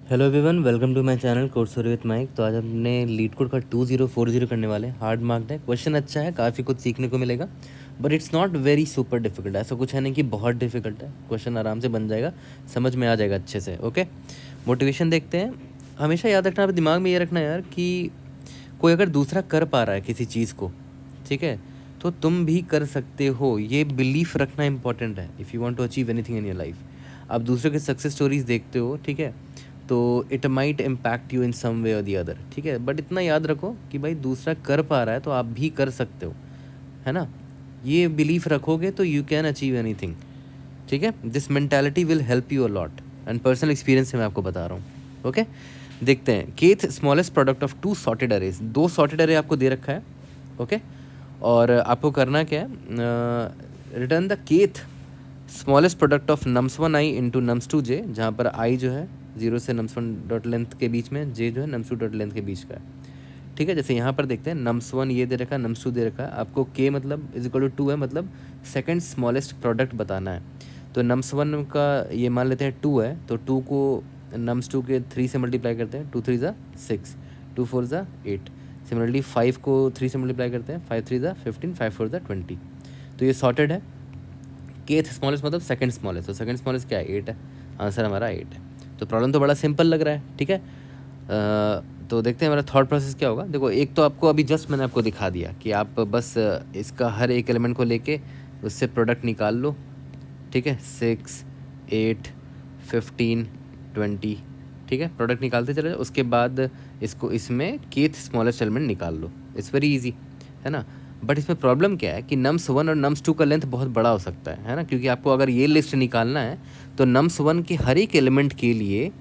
Hello everyone, welcome to my channel code story with Mike. तो आज हमने लीड कोड का 2040 करने वाले। हार्ड मार्क्ड है, क्वेश्चन अच्छा है, काफ़ी कुछ सीखने को मिलेगा, but it's not very super difficult. ऐसा कुछ है नहीं कि बहुत डिफिकल्ट है, क्वेश्चन आराम से बन जाएगा, समझ में आ जाएगा अच्छे से। ओके, मोटिवेशन देखते हैं। हमेशा याद रखना, आप दिमाग में ये रखना यार कि कोई अगर दूसरा कर पा रहा है किसी चीज़ को, ठीक है, तो तुम भी कर सकते हो। ये बिलीफ रखना इंपॉर्टेंट है if you want to achieve anything in your life. आप दूसरों के सक्सेस स्टोरीज देखते हो, ठीक है, तो it might impact you in some way और दी अदर, ठीक है, बट इतना याद रखो कि भाई दूसरा कर पा रहा है तो आप भी कर सकते हो, है ना। ये बिलीफ रखोगे तो यू कैन अचीव एनीथिंग, ठीक है। This mentality will help you a lot, and personal experience से मैं आपको बता रहा हूँ। ओके, देखते हैं। Kth smallest product of two sorted arrays, दो सॉर्टेड अरे आपको दे रखा है। ओके, और आपको करना क्या है, return the kth smallest product of nums one i into nums two j, जहाँ पर आई जो है 0 से नम्स वन डॉट लेंथ के बीच में, जे जो है नम्स टू डॉट लेंथ के बीच का है, ठीक है। जैसे यहाँ पर देखते हैं, नम्स वन ये दे रखा है, नम्स टू दे रखा है, आपको के मतलब इज इक्वल टू 2 है, मतलब सेकंड स्मॉलेस्ट प्रोडक्ट बताना है। तो नम्स वन का ये मान लेते हैं 2 है, तो 2 को नम्स टू के 3 से मल्टीप्लाई करते हैं, 2 3 ज़ा 6, 2 4 ज़ा 8। सिमिलरली 5 को 3 से मल्टीप्लाई करते हैं, 5 3 ज़ा 15, 5 4 ज़ा 20। तो ये सॉर्टेड है। केथ स्मॉलेस्ट मतलब सेकंड स्मॉलेस्ट, तो सेकंड स्मॉलेस्ट क्या है, 8 है। आंसर हमारा 8 है। तो प्रॉब्लम तो बड़ा सिंपल लग रहा है, ठीक है। तो देखते हैं हमारा थॉट प्रोसेस क्या होगा। देखो, एक तो आपको अभी जस्ट मैंने आपको दिखा दिया कि आप बस इसका हर एक एलिमेंट को लेके उससे प्रोडक्ट निकाल लो, ठीक है। 6 8 15 20, ठीक है, प्रोडक्ट निकालते चले जाओ। उसके बाद इसको इसमें केथ स्मॉलेस्ट एलिमेंट निकाल लो। इट्स वेरी इजी, है ना। बट इसमें प्रॉब्लम क्या है कि नम्स वन और नम्स टू का लेंथ बहुत बड़ा हो सकता है ना, क्योंकि आपको अगर ये लिस्ट निकालना है तो नम्स वन के हर एक एलिमेंट के लिए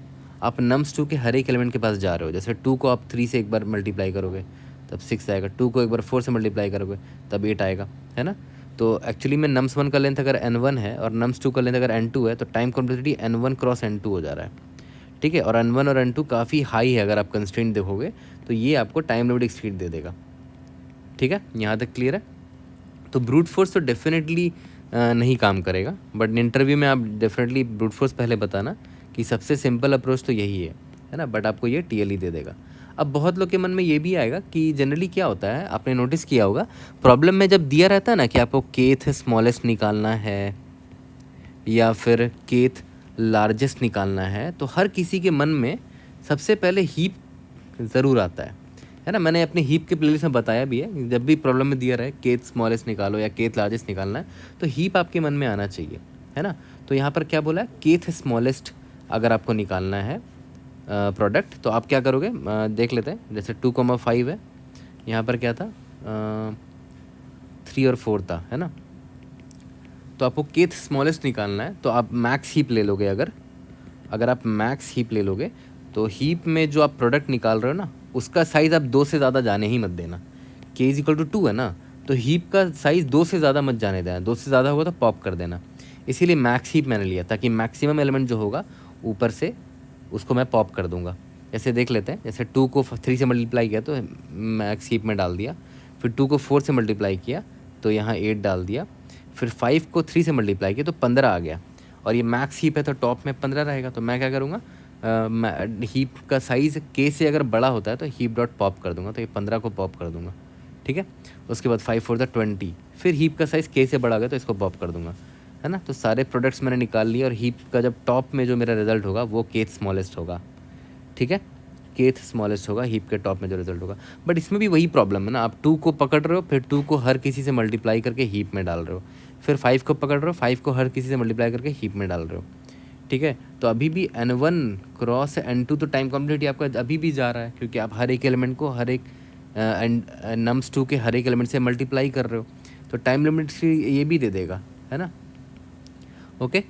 आप नम्स टू के हर एक एलिमेंट के पास जा रहे हो। जैसे 2 को आप 3 से एक बार मल्टीप्लाई करोगे तब 6 आएगा, 2 को एक बार 4 से मल्टीप्लाई करोगे तब 8 आएगा, है ना। तो एक्चुअली में नम्स वन का लेंथ अगर n1 है और नम्स टू का लेंथ अगर n2 है, तो time complexity n1 cross n2 हो जा रहा है, ठीक है। और n1 और n2 काफ़ी हाई है, अगर आप कंस्ट्रेंट देखोगे तो ये आपको टाइम लिमिट एक्सीड दे देगा, ठीक है। यहाँ तक क्लियर है। तो ब्रूट फोर्स तो डेफिनेटली नहीं काम करेगा, बट इंटरव्यू में आप डेफिनेटली ब्रूट फोर्स पहले बताना कि सबसे सिंपल अप्रोच तो यही है ना, बट आपको ये टीएलई दे देगा। अब बहुत लोग के मन में ये भी आएगा कि जनरली क्या होता है, आपने नोटिस किया होगा प्रॉब्लम में जब दिया रहता है ना कि आपको केथ स्मॉलेस्ट निकालना है या फिर केथ लार्जेस्ट निकालना है, तो हर किसी के मन में सबसे पहले हीप ज़रूर आता है ना। मैंने अपने हीप के प्लेलिस्ट में बताया भी है, जब भी प्रॉब्लम में दिया रहे केथ स्मॉलेस्ट निकालो या केथ लार्जेस्ट निकालना है, तो हीप आपके मन में आना चाहिए, है ना। तो यहाँ पर क्या बोला है, केथ स्मॉलेस्ट अगर आपको निकालना है प्रोडक्ट, तो आप क्या करोगे, देख लेते हैं। जैसे 2,5 है, यहाँ पर क्या था, 3 और 4 था, है ना। तो आपको केथ स्मॉलेस्ट निकालना है, तो आप मैक्स हीप ले लोगे। अगर आप मैक्स हीप ले लोगे तो हीप में जो आप प्रोडक्ट निकाल रहे हो ना, उसका साइज़ आप 2 से ज़्यादा जाने ही मत देना। के इज इक्वल टू 2 है ना, तो हीप का साइज़ 2 से ज़्यादा मत जाने देना। 2 से ज़्यादा होगा तो पॉप कर देना। इसीलिए मैक्स हीप मैंने लिया, ताकि मैक्सिमम एलिमेंट जो होगा ऊपर से उसको मैं पॉप कर दूंगा। जैसे देख लेते हैं, जैसे 2 को 3 से मल्टीप्लाई किया तो मैक्स हीप में डाल दिया, फिर 2 को 4 से मल्टीप्लाई किया तो यहाँ 8 डाल दिया, फिर 5 को 3 से मल्टीप्लाई किया तो 15 आ गया। और ये मैक्स हीप है तो टॉप में 15 रहेगा। तो मैं क्या करूँगा, हीप का साइज़ के से अगर बड़ा होता है तो हीप डॉट पॉप कर दूंगा, तो ये 15 को पॉप कर दूंगा, ठीक है। उसके बाद 5 4 20, फिर हीप का साइज़ के से बड़ा गया तो इसको पॉप कर दूंगा, है ना। तो सारे प्रोडक्ट्स मैंने निकाल लिए, और हीप का जब टॉप में जो मेरा रिजल्ट होगा वो केथ स्मॉलेस्ट होगा, ठीक है। केथ स्मॉलेस्ट होगा हीप के टॉप में जो रिजल्ट होगा। बट इसमें भी वही प्रॉब्लम है ना, आप 2 को पकड़ रहे हो, फिर 2 को हर किसी से मल्टीप्लाई करके हीप में डाल रहे हो, फिर 5 को पकड़ रहे हो, 5 को हर किसी से मल्टीप्लाई करके हीप में डाल रहे हो, ठीक है। तो अभी भी n1 क्रॉस n2 तो टाइम कॉम्प्लेक्सिटी आपका अभी भी जा रहा है, क्योंकि आप हर एक एलिमेंट को हर एक नम्स 2 के हर एक एलिमेंट से मल्टीप्लाई कर रहे हो, तो टाइम लिमिट ये भी दे देगा, है ना। ओके,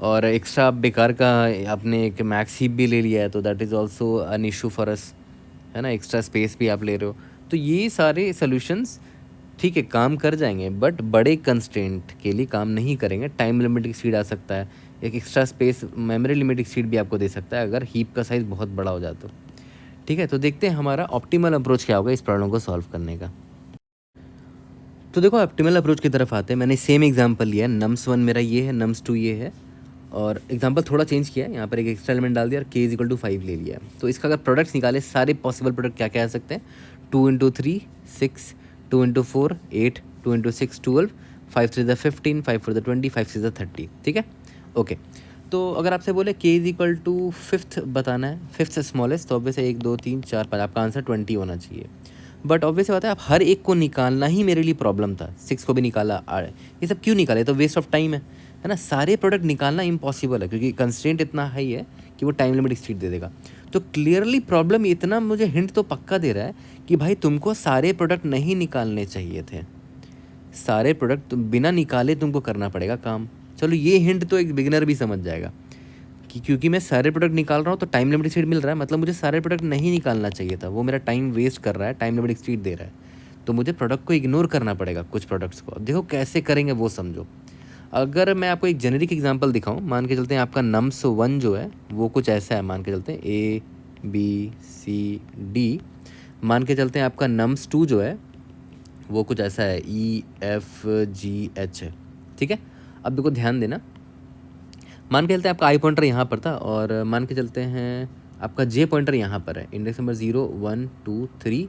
और एक्स्ट्रा बेकार का आपने एक मैक्स हीप भी ले लिया है, तो that is also an issue for us, है ना। एक्स्ट्रा स्पेस भी आप ले रहे हो, तो ये सारे सॉल्यूशंस ठीक है काम कर जाएंगे, बट बड़े कंस्ट्रेंट के लिए काम नहीं करेंगे। टाइम लिमिट एक्सीड आ सकता है, एक extra space memory limit exceed भी आपको दे सकता है अगर हीप का साइज़ बहुत बड़ा हो जाए तो, ठीक है। तो देखते हैं हमारा ऑप्टिमल अप्रोच क्या होगा इस प्रॉब्लम को सॉल्व करने का। तो देखो, ऑप्टिमल अप्रोच की तरफ आते हैं। मैंने सेम एग्जांपल लिया है, नम्स वन मेरा ये है, नम्स टू ये है, और एग्जांपल थोड़ा चेंज किया है, यहाँ पर एक एक्स्ट्रा एलिमेंट डाल दिया और k इज इक्वल टू 5 ले लिया है। तो इसका अगर प्रोडक्ट्स निकाले, सारे पॉसिबल प्रोडक्ट क्या क्या आ सकते हैं, 2 इंटू 3 6, 2 इंटू 4 8, 2 इंटू 6 12, 5 3 ज़ा 15, 5 4 ज़ा 20, 5 6 ज़ा 30। ठीक है, ओके। तो अगर आपसे बोले k is equal to fifth बताना है, फिफ्थ स्मॉलेस्ट, तो ऑब्वियस 1 2 3 4 5, आपका आंसर 20 होना चाहिए। बट ऑब्वियस बात है, आप हर एक को निकालना ही मेरे लिए प्रॉब्लम था। 6 को भी निकाला, ये सब क्यों निकाले, तो वेस्ट ऑफ टाइम है ना। सारे प्रोडक्ट निकालना इम्पॉसिबल है क्योंकि कंस्ट्रेंट इतना हाई है कि वो टाइम लिमिट एक्सीड दे देगा। तो क्लियरली प्रॉब्लम इतना मुझे हिंट तो पक्का दे रहा है कि भाई तुमको सारे प्रोडक्ट नहीं निकालने चाहिए थे, सारे प्रोडक्ट तुम बिना निकाले तुमको करना पड़ेगा काम। चलो ये हिंट तो एक बिगिनर भी समझ जाएगा कि क्योंकि मैं सारे प्रोडक्ट निकाल रहा हूँ तो टाइम लिमिट एक्सीड मिल रहा है, मतलब मुझे सारे प्रोडक्ट नहीं निकालना चाहिए था, वो मेरा टाइम वेस्ट कर रहा है, टाइम लिमिट एक्सीड दे रहा है, तो मुझे प्रोडक्ट को इग्नोर करना पड़ेगा कुछ प्रोडक्ट्स को। अब देखो कैसे करेंगे वो समझो। अगर मैं आपको एक जेनेरिक एग्जांपल दिखाऊं, मान के चलते हैं आपका नम्स 1 जो है वो कुछ ऐसा है, मान के चलते हैं ABCD। मान के चलते हैं आपका नम्स 2 जो है वो कुछ ऐसा है, EFGH है। ठीक है, अब देखो ध्यान देना, मान के चलते हैं आपका आई पॉइंटर यहाँ पर था और मान के चलते हैं आपका जे पॉइंटर यहाँ पर है, index number 0 1 2 3,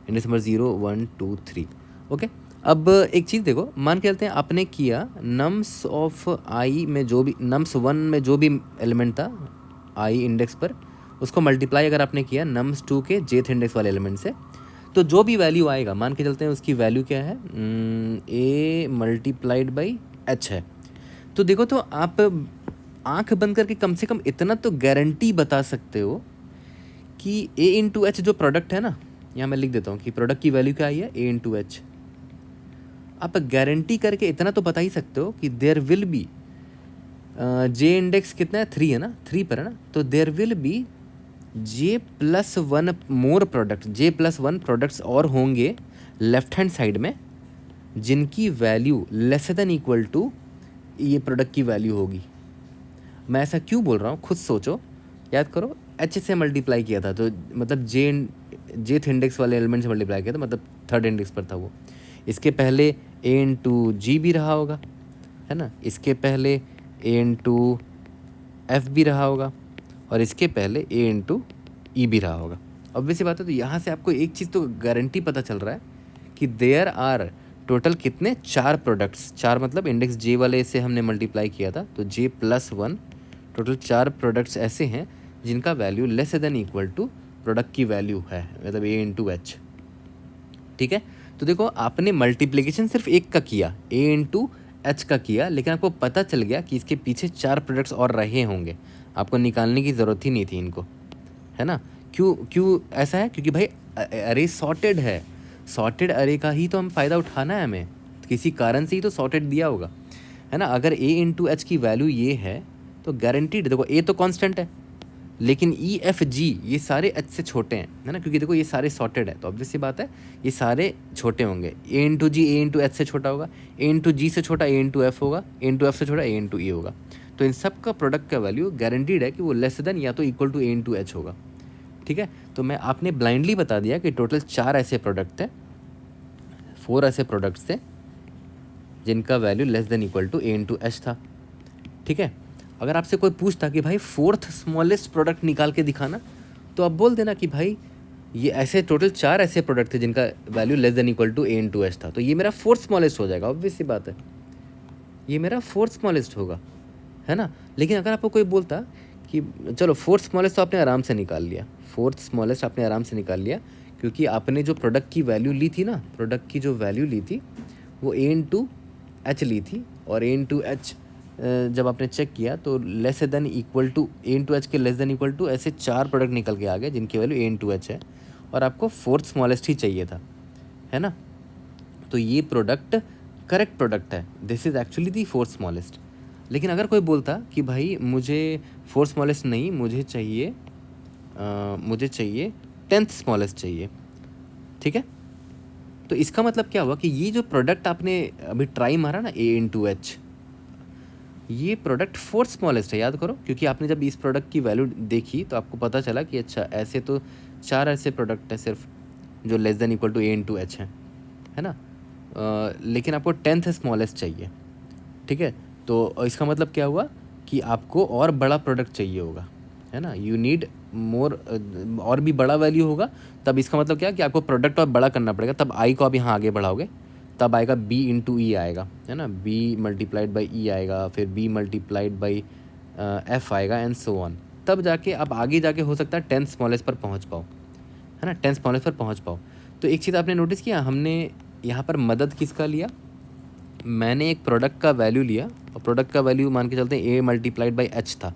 index number 0 1 2 3। Okay, अब एक चीज़ देखो, मान के चलते हैं आपने किया नम्स ऑफ आई में जो भी, नम्स 1 में जो भी एलिमेंट था आई इंडेक्स पर, उसको मल्टीप्लाई अगर आपने किया नम्स 2 के जेथ इंडेक्स वाले एलिमेंट से, तो जो भी वैल्यू आएगा, मान के चलते हैं उसकी वैल्यू क्या है, A मल्टीप्लाइड बाई H है। तो देखो, तो आप आंख बंद करके कम से कम इतना तो गारंटी बता सकते हो कि A इंटू एच जो प्रोडक्ट है ना, यहाँ मैं लिख देता हूँ कि प्रोडक्ट की वैल्यू क्या आई है, A इंटू एच। आप गारंटी करके इतना तो बता ही सकते हो कि there will be, J index कितना है, 3 है ना, 3 पर है ना, तो there will be J+1 more product, J+1 products और होंगे लेफ्ट हैंड साइड में, जिनकी value less than equal to ये प्रोडक्ट की वैल्यू होगी। मैं ऐसा क्यों बोल रहा हूँ, खुद सोचो, याद करो, H से मल्टीप्लाई किया था तो मतलब जेथ इंडेक्स वाले एलिमेंट से मल्टीप्लाई किया था, मतलब थर्ड इंडेक्स पर था वो। इसके पहले A इंटू जी भी रहा होगा, है ना, इसके पहले A इंटू एफ भी रहा होगा, और इसके पहले A इंटू ई भी रहा होगा। ऑब्वियसली बात है, तो यहाँ से आपको एक चीज़ तो गारंटी पता चल रहा है कि देयर आर टोटल कितने, 4 प्रोडक्ट्स, 4 मतलब इंडेक्स J वाले से हमने मल्टीप्लाई किया था, तो J+1 टोटल 4 प्रोडक्ट्स ऐसे हैं जिनका value less than equal to product की वैल्यू है, मतलब A इंटू एच। ठीक है, तो देखो आपने मल्टीप्लिकेशन सिर्फ एक का किया, A इंटू एच का किया, लेकिन आपको पता चल गया कि इसके पीछे 4 प्रोडक्ट्स और रहे होंगे, आपको निकालने की ज़रूरत ही नहीं थी इनको, है ना। क्यों ऐसा है, क्योंकि भाई अरे सॉर्टेड है, सॉर्टेड अरे का ही तो हम फ़ायदा उठाना है हमें, किसी कारण से ही तो सॉर्टेड दिया होगा, है ना। अगर A इंटू एच की वैल्यू ये है तो गारंटीड, देखो A तो कांस्टेंट है, लेकिन EFG ये सारे H से छोटे हैं, है ना, क्योंकि देखो ये सारे सॉर्टेड है, तो ऑब्वियस सी बात है ये सारे छोटे होंगे। A into G A into H से छोटा होगा, A इंटू जी से छोटा A इंटू एफ होगा, A इंटू एफ से छोटा A इंटू ई होगा। तो इन सब का प्रोडक्ट का वैल्यू गारंटीड है कि वो लेस देन या तो equal to A into H होगा। ठीक है, तो मैं आपने ब्लाइंडली बता दिया कि टोटल 4 ऐसे प्रोडक्ट थे, 4 ऐसे प्रोडक्ट्स थे जिनका value less than equal to A into H था। ठीक है, अगर आपसे कोई पूछता कि भाई फोर्थ स्मॉलेस्ट प्रोडक्ट निकाल के दिखाना, तो आप बोल देना कि भाई ये ऐसे टोटल 4 ऐसे प्रोडक्ट थे जिनका value less than equal to A into H था, तो ये मेरा फोर्थ स्मॉलेस्ट हो जाएगा, ऑब्वियस सी बात है, ये मेरा फोर्थ स्मॉलेस्ट होगा, है ना। लेकिन अगर आपको कोई बोलता कि चलो फोर्थ स्मॉलेस्ट तो आपने आराम से निकाल लिया, फोर्थ स्मॉलेस्ट आपने आराम से निकाल लिया, क्योंकि आपने जो प्रोडक्ट की वैल्यू ली थी ना, प्रोडक्ट की जो वैल्यू ली थी वो A इंटू एच ली थी, और A इंटू एच जब आपने चेक किया तो less than equal to A into H के लेस देन इक्वल टू ऐसे 4 प्रोडक्ट निकल के आ गए जिनकी वैल्यू A इंटू एच है, और आपको फोर्थ स्मॉलेस्ट ही चाहिए था, है ना। तो ये प्रोडक्ट करेक्ट प्रोडक्ट है, this is actually the fourth smallest. लेकिन अगर कोई बोलता कि भाई मुझे फोर्थ स्मॉलेस्ट नहीं, मुझे चाहिए 10th स्मॉलेस्ट चाहिए, ठीक है, तो इसका मतलब क्या हुआ कि ये जो प्रोडक्ट आपने अभी ट्राई मारा ना A इंटू एच, ये प्रोडक्ट फोर्थ स्मॉलेस्ट है, याद करो, क्योंकि आपने जब इस प्रोडक्ट की वैल्यू देखी तो आपको पता चला कि अच्छा ऐसे तो 4 ऐसे प्रोडक्ट है सिर्फ जो less than equal to A into H है ना। लेकिन आपको 10th स्मॉलेस्ट चाहिए, ठीक है, तो इसका मतलब क्या हुआ कि आपको और बड़ा प्रोडक्ट चाहिए होगा, है ना, यू नीड मोर, और भी बड़ा वैल्यू होगा, तब इसका मतलब क्या कि आपको प्रोडक्ट और बड़ा करना पड़ेगा, तब आई को आप यहाँ आगे बढ़ाओगे, तब आएगा b इंटू ई आएगा, है ना, b मल्टीप्लाइड बाई ई आएगा, फिर b मल्टीप्लाइड बाई f आएगा एंड सो ऑन, तब जाके आप आगे जाके हो सकता है 10 स्मॉलेस्ट पर पहुँच पाओ, है ना, 10 स्मॉलेस्ट पर पहुँच पाओ। तो एक चीज़ आपने नोटिस किया, हमने यहाँ पर मदद किसका लिया, मैंने एक प्रोडक्ट का वैल्यू लिया, और प्रोडक्ट का वैल्यू मान के चलते हैं a मल्टीप्लाइड बाई एच था,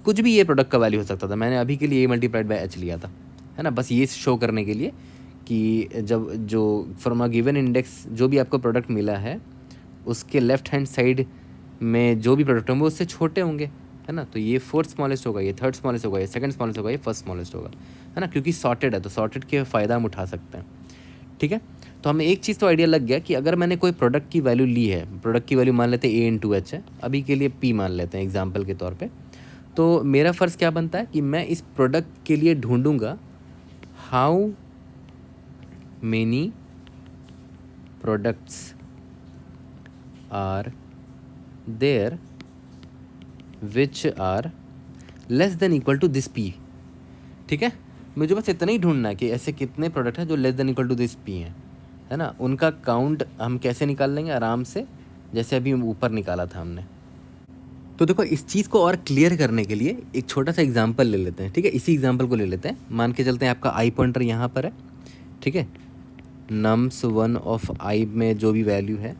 कुछ भी ये प्रोडक्ट का वैल्यू हो सकता था, मैंने अभी के लिए a मल्टीप्लाइड बाई एच लिया था, है ना, बस ये शो करने के लिए कि जब जो फ्रॉम अ गिवन इंडेक्स जो भी आपको प्रोडक्ट मिला है उसके लेफ्ट हैंड साइड में जो भी प्रोडक्ट होंगे वो उससे छोटे होंगे, है ना, तो ये फोर्थ स्मॉलेस्ट होगा, ये थर्ड स्मॉलेस्ट होगा, ये सेकंड स्मॉलेस्ट होगा, ये फर्स्ट स्मॉलेस्ट होगा, है ना, क्योंकि सॉर्टेड है तो सॉर्टेड के फ़ायदा हम उठा सकते हैं। ठीक है, तो हमें एक चीज़ तो आइडिया लग गया कि अगर मैंने कोई प्रोडक्ट की वैल्यू ली है, प्रोडक्ट की वैल्यू मान लेते हैं a इंटू एच है, अभी के लिए p मान लेते हैं एग्जाम्पल के तौर पे, तो मेरा फ़र्ज़ क्या बनता है कि मैं इस प्रोडक्ट के लिए ढूंढूंगा how many products are there which are less than equal to this p। ठीक है, मुझे बस इतना ही ढूंढना है कि ऐसे कितने प्रोडक्ट हैं जो less than equal to this p हैं, है ना, उनका काउंट हम कैसे निकाल लेंगे आराम से, जैसे अभी ऊपर निकाला था हमने। तो देखो इस चीज़ को और क्लियर करने के लिए एक छोटा सा एग्जांपल ले लेते हैं। ठीक है, इसी एग्जांपल को ले लेते हैं, मान के चलते हैं आपका आई पॉइंटर यहाँ पर है, ठीक है, नम्स 1 ऑफ आई में जो भी वैल्यू है,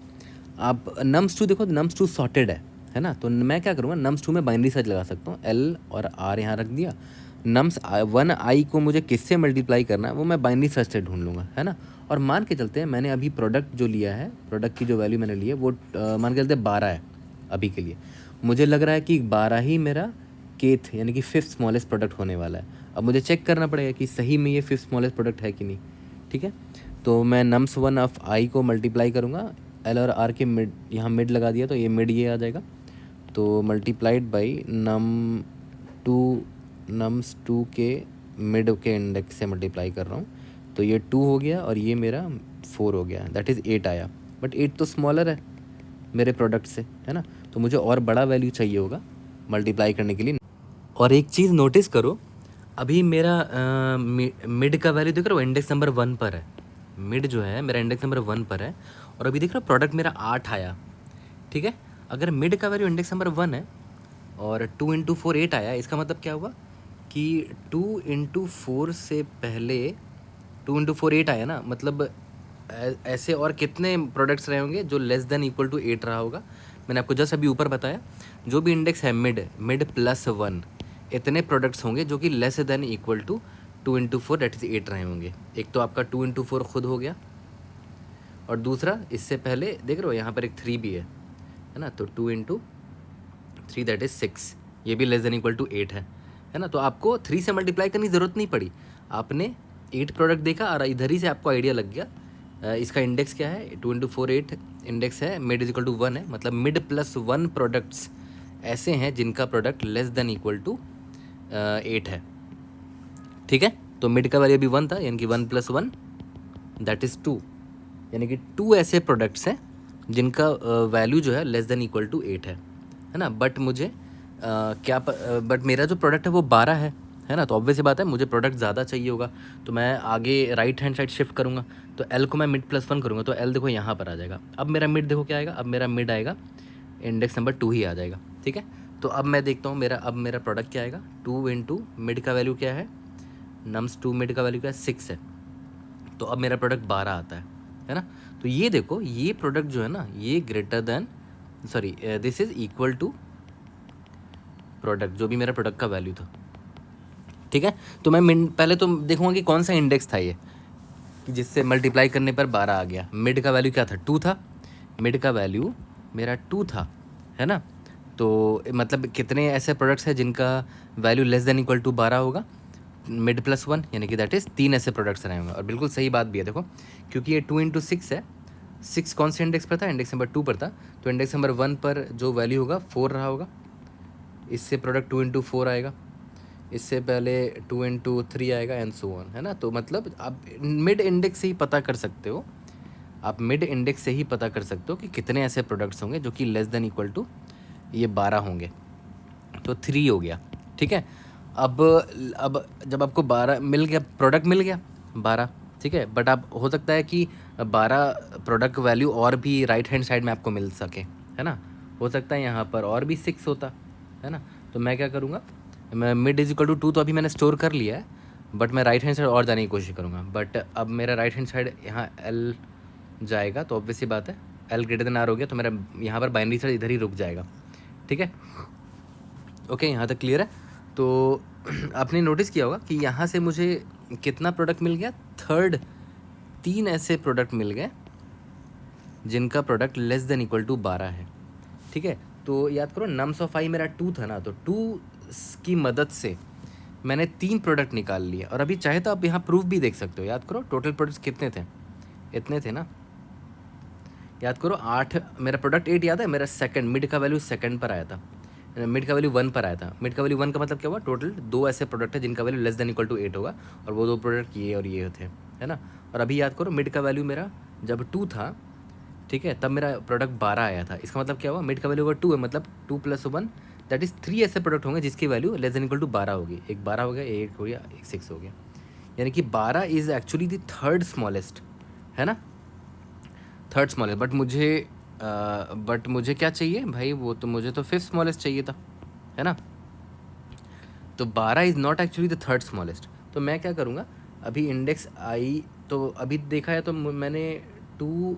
आप नम्स 2 देखो, नम्स 2 सॉर्टेड है ना, तो मैं क्या करूँगा, नम्स 2 में बाइनरी सर्च लगा सकता हूँ, एल और आर यहाँ रख दिया, नम्स 1 आई को मुझे किससे मल्टीप्लाई करना है वो मैं बाइनरी सर्च से ढूंढ लूँगा, है ना, और मान के चलते हैं मैंने अभी प्रोडक्ट जो लिया है, प्रोडक्ट की जो वैल्यू मैंने ली है वो मान के चलते 12 है अभी के लिए, मुझे लग रहा है कि 12 ही मेरा केथ यानी कि फिफ्थ स्मॉलेस्ट प्रोडक्ट होने वाला है। अब मुझे चेक करना पड़ेगा कि सही में ये फिफ्थ स्मॉलेस्ट प्रोडक्ट है कि नहीं। ठीक है, तो मैं नम्स 1 ऑफ आई को मल्टीप्लाई करूँगा, एल और आर के मिड, यहाँ मिड लगा दिया तो ये मिड ये आ जाएगा, तो मल्टीप्लाइड बाई नम्स 2 के मिड के इंडेक्स से मल्टीप्लाई कर रहा हूँ, तो ये 2 हो गया और ये मेरा 4 हो गया, दैट इज़ 8 आया, बट 8 तो स्मॉलर है मेरे प्रोडक्ट से, है ना, तो मुझे और बड़ा वैल्यू चाहिए होगा मल्टीप्लाई करने के लिए। और एक चीज़ नोटिस करो, अभी मेरा मिड का वैल्यू देख रहे हो इंडेक्स नंबर 1 पर है, मिड जो है मेरा इंडेक्स नंबर 1 पर है, और अभी देख रहे हो प्रोडक्ट मेरा 8 आया। ठीक है, अगर मिड का वैल्यू इंडेक्स नंबर 1 है और 2 इंटू 4 8 आया, इसका मतलब क्या हुआ कि 2 इंटू 4 से पहले 2 इंटू 4 8 आया ना, मतलब ऐसे और कितने प्रोडक्ट्स रहे होंगे जो लेस देन इक्वल टू 8 रहा होगा। मैंने आपको जस्ट अभी ऊपर बताया, जो भी इंडेक्स है मिड प्लस 1, इतने प्रोडक्ट्स होंगे जो कि less than equal to 2 into 4 that is 8 रहे होंगे। एक तो आपका 2 इंटू 4 खुद हो गया, और दूसरा इससे पहले देख रहे हो यहाँ पर एक 3 भी है ना, तो 2 इंटू 3 दैट इज़ 6, ये भी लेस देन इक्वल टू 8 है ना, तो आपको 3 से मल्टीप्लाई करने की ज़रूरत नहीं पड़ी, आपने 8 प्रोडक्ट देखा और इधर ही से आपको आइडिया लग गया इसका इंडेक्स क्या है, 2 इंटू 4 8 इंडेक्स है, मिड इज इक्वल टू 1 है, मतलब मिड प्लस 1 प्रोडक्ट्स ऐसे हैं जिनका product less than equal to 8 है। ठीक है, तो मिड का वैल्यू भी 1 था, यानी कि 1 प्लस 1 दैट इज़ 2, यानी कि 2 ऐसे प्रोडक्ट्स हैं जिनका वैल्यू जो है लेस देन इक्वल टू 8 है ना, बट मुझे बट मेरा जो प्रोडक्ट है वो 12 है ना, तो ऑब्वियस सी बात है मुझे प्रोडक्ट ज़्यादा चाहिए होगा, तो मैं आगे राइट हैंड साइड शिफ्ट करूँगा, तो एल को मैं मिड प्लस 1 करूँगा, तो एल देखो यहाँ पर आ जाएगा। अब मेरा मिड देखो क्या आएगा, अब मेरा मिड आएगा इंडेक्स नंबर 2 ही आ जाएगा। ठीक है, तो अब मैं देखता हूँ अब मेरा प्रोडक्ट क्या आएगा, 2 इंटू मिड का वैल्यू क्या है, नम्स 2 मिड का वैल्यू क्या है 6 है, तो अब मेरा प्रोडक्ट 12 आता है ना, तो ये देखो ये प्रोडक्ट जो है ना ये greater than this is equal to product जो भी मेरा प्रोडक्ट का वैल्यू था। ठीक है, तो मैं पहले तो देखूंगा कि कौन सा इंडेक्स था ये कि जिससे मल्टीप्लाई करने पर 12 आ गया। मिड का वैल्यू क्या था, 2 था, मिड का वैल्यू मेरा 2 था, है ना, तो मतलब कितने ऐसे प्रोडक्ट्स हैं जिनका value less than equal to 12 होगा, मिड प्लस 1 यानी कि दैट इज़ 3 ऐसे प्रोडक्ट्स रहे होंगे। और बिल्कुल सही बात भी है, देखो क्योंकि ये 2 इंटू 6 है, 6 कौन से इंडेक्स पर था, इंडेक्स नंबर 2 पर था, तो इंडेक्स नंबर 1 पर जो वैल्यू होगा 4 रहा होगा, इससे प्रोडक्ट 2 इंटू 4 आएगा, इससे पहले 2 इंटू 3 आएगा एंड सो ऑन, है ना, तो मतलब आप मिड इंडेक्स से ही पता कर सकते हो, आप मिड इंडेक्स से ही पता कर सकते हो कि कितने ऐसे प्रोडक्ट्स होंगे जो कि लेस देन इक्वल टू ये 12 होंगे। तो 3 हो गया, ठीक है। अब जब आपको 12 मिल गया, प्रोडक्ट मिल गया 12, ठीक है, बट आप हो सकता है कि 12 प्रोडक्ट वैल्यू और भी राइट हैंड साइड में आपको मिल सके, है ना। हो सकता है यहाँ पर और भी 6 होता, है ना। तो मैं क्या करूँगा, मैं मिड इज इक्वल टू 2 तो अभी मैंने स्टोर कर लिया है, बट मैं राइट हैंड साइड और जाने की कोशिश करूँगा। बट अब मेरा राइट हैंड साइड यहाँ एल जाएगा, तो ऑब्वियस सी बात है एल ग्रेटर देन आर हो गया, तो मेरा यहाँ पर बाइनरी साइड इधर ही रुक जाएगा, ठीक है। ओके, यहाँ तक क्लियर है। तो आपने नोटिस किया होगा कि यहाँ से मुझे कितना प्रोडक्ट मिल गया, थर्ड 3 ऐसे प्रोडक्ट मिल गए जिनका product less than equal to 12 है, ठीक है। तो याद करो नम्स ऑफ आई मेरा 2 था ना, तो 2 की मदद से मैंने 3 प्रोडक्ट निकाल लिए। और अभी चाहे तो आप यहाँ प्रूफ भी देख सकते हो। याद करो टोटल प्रोडक्ट्स कितने थे, इतने थे ना। याद करो 8, मेरा प्रोडक्ट 8 याद है, मेरा सेकंड मिड का वैल्यू सेकंड पर आया था, मिड का वैल्यू 1 पर आया था। मिड का वैल्यू 1 का मतलब क्या हुआ, टोटल 2 ऐसे प्रोडक्ट है जिनका value less than equal to 8 होगा, और वो 2 प्रोडक्ट ये और ये थे, है ना। और अभी याद करो मिड का वैल्यू मेरा जब 2 था, ठीक है, तब मेरा प्रोडक्ट 12 आया था। इसका मतलब क्या हुआ, मिड का वैल्यू अगर 2 है, मतलब 2 + 1 दैट इज़ 3 ऐसे प्रोडक्ट होंगे जिसकी value less than equal to 12 होगी। एक 12 हो गया, एक हो गया, एक 6 हो गया, यानी कि 12 is actually the third smallest, है ना, थर्ड स्मॉलेस्ट। बट मुझे क्या चाहिए भाई, वो तो मुझे तो फिफ्थ स्मॉलेस्ट चाहिए था, है ना। तो 12 is not actually the third smallest. तो मैं क्या करूँगा, अभी इंडेक्स आई तो अभी देखा है तो मैंने 2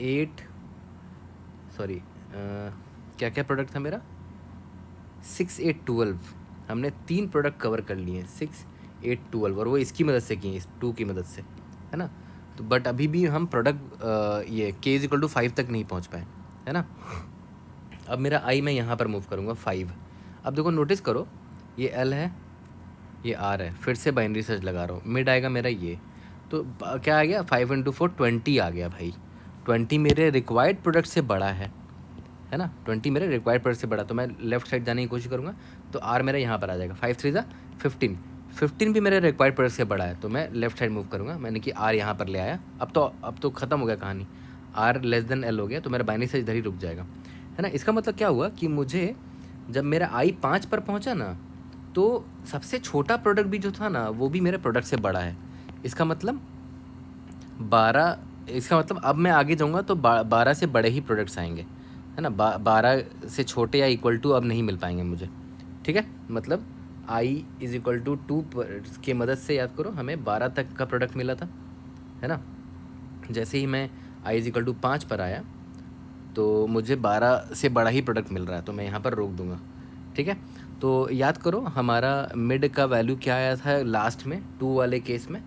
8 सॉरी क्या क्या प्रोडक्ट था मेरा, 6 8 12, हमने 3 प्रोडक्ट कवर कर लिए हैं, 6 8 12, और वो इसकी मदद से किए, इस 2 की मदद से, है ना। तो बट अभी भी हम प्रोडक्ट ये k इज इक्वल टू 5 तक नहीं पहुंच पाए, है ना। अब मेरा आई मैं यहाँ पर मूव करूँगा 5। अब देखो नोटिस करो, ये l है, ये r है, फिर से बाइनरी सर्च लगा रहा हूँ, मिड आएगा मेरा ये, तो क्या आ गया, 5 × 4 20 आ गया भाई। 20 मेरे रिक्वायर्ड प्रोडक्ट से बड़ा है ना, 20 मेरे रिक्वायर्ड प्रोडक्ट से बड़ा, तो मैं लेफ्ट साइड जाने की कोशिश करूँगा, तो r मेरा यहाँ पर आ जाएगा, 5 3 15, 15 भी मेरे रिक्वायर्ड प्रोडक्ट से बड़ा है, तो मैं लेफ्ट साइड मूव करूँगा। मैंने कि r यहाँ पर ले आया, अब तो ख़त्म हो गया कहानी, r लेस देन l हो गया, तो मेरा बाइनरी साइज इधर ही रुक जाएगा, है ना। इसका मतलब क्या हुआ कि मुझे जब मेरा i 5 पर पहुँचा ना, तो सबसे छोटा प्रोडक्ट भी जो था ना, वो भी मेरे प्रोडक्ट से बड़ा है। इसका मतलब 12, इसका मतलब अब मैं आगे जाऊँगा तो 12 से बड़े ही प्रोडक्ट्स आएंगे, है ना। 12 से छोटे या इक्वल टू अब नहीं मिल पाएंगे मुझे, ठीक है। मतलब i इज़ इक्वल टू 2 की मदद से याद करो हमें 12 तक का प्रोडक्ट मिला था, है ना। जैसे ही मैं i इज़ इक्वल टू 5 पर आया, तो मुझे 12 से बड़ा ही प्रोडक्ट मिल रहा है, तो मैं यहाँ पर रोक दूँगा, ठीक है। तो याद करो हमारा मिड का वैल्यू क्या आया था लास्ट में, 2 वाले केस में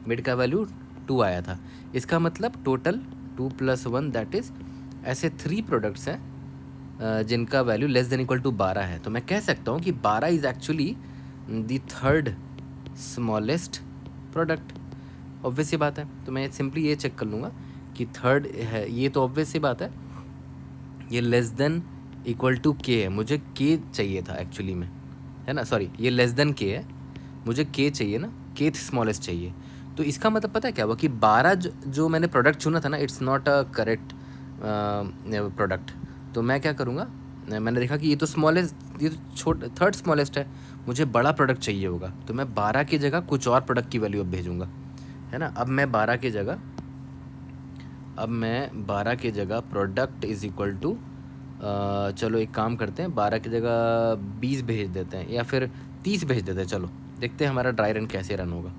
मिड का वैल्यू 2 आया था। इसका मतलब टोटल 2 + 1 दैट इज़ ऐसे 3 प्रोडक्ट्स हैं जिनका value less than equal to 12 है। तो मैं कह सकता हूँ कि 12 is actually the third smallest product. Obvious सी बात है, तो मैं सिंपली ये चेक कर लूँगा कि थर्ड है, ये तो ऑब्वियस सी बात है, ये लेस देन इक्वल टू के है, मुझे के चाहिए था एक्चुअली में, है ना, सॉरी ये लेस देन के है, मुझे के चाहिए ना, के स्मॉलेस्ट चाहिए। तो इसका मतलब पता है क्या हुआ कि 12 जो मैंने प्रोडक्ट चुना था ना, it's not a correct product. तो मैं क्या करूँगा, मैंने देखा कि ये तो स्मॉलेस्ट, ये तो थर्ड स्मॉलेस्ट है, मुझे बड़ा प्रोडक्ट चाहिए होगा, तो मैं 12 की जगह कुछ और प्रोडक्ट की वैल्यू अब भेजूँगा, है ना। अब मैं 12 की जगह प्रोडक्ट इज़ इक्वल टू, चलो एक काम करते हैं, 12 की जगह 20 भेज देते हैं, या फिर 30 भेज देते हैं। चलो देखते हैं हमारा ड्राई रन कैसे रन होगा।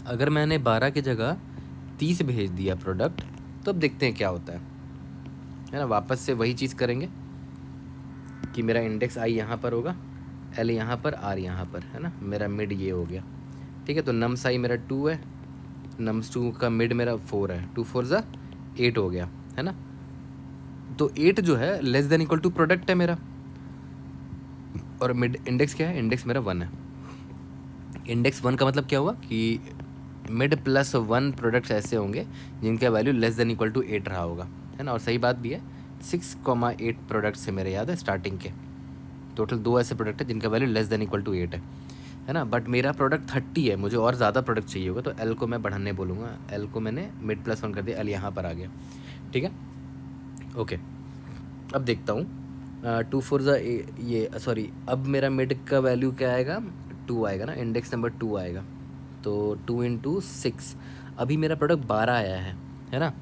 अगर मैंने 12 की जगह 30 भेज दिया प्रोडक्ट, तो अब देखते हैं क्या होता है ना। वापस से वही चीज़ करेंगे कि मेरा इंडेक्स आई यहाँ पर होगा, एल यहाँ पर, आर यहाँ पर, है ना। मेरा मिड ये हो गया, ठीक है। तो नम्स आई मेरा 2 है, नम्स 2 का मिड मेरा 4 है, 2 4 ज़ा 8 हो गया, है ना। तो 8 जो है less than equal to product है मेरा, और मिड इंडेक्स क्या है, इंडेक्स मेरा 1 है। इंडेक्स 1 का मतलब क्या हुआ कि मिड + 1 प्रोडक्ट्स ऐसे होंगे जिनका value less than equal to 8 रहा होगा, है ना। और सही बात भी है, 6,8 प्रोडक्ट्स से मेरे याद है स्टार्टिंग के, टोटल 2 ऐसे प्रोडक्ट है जिनका value less than equal to 8 है ना। बट मेरा प्रोडक्ट 30 है, मुझे और ज़्यादा प्रोडक्ट चाहिए होगा, तो एल को मैं बढ़ाने बोलूँगा। एल को मैंने मिड +1 कर दिया, एल यहाँ पर आ गया, ठीक है। ओके, अब देखता हूँ टू फोर ज़ा ये सॉरी, अब मेरा मिड का वैल्यू क्या आएगा, 2 आएगा ना, इंडेक्स नंबर 2 आएगा। तो 2 इंटू 6, अभी मेरा प्रोडक्ट 12 आया है ना।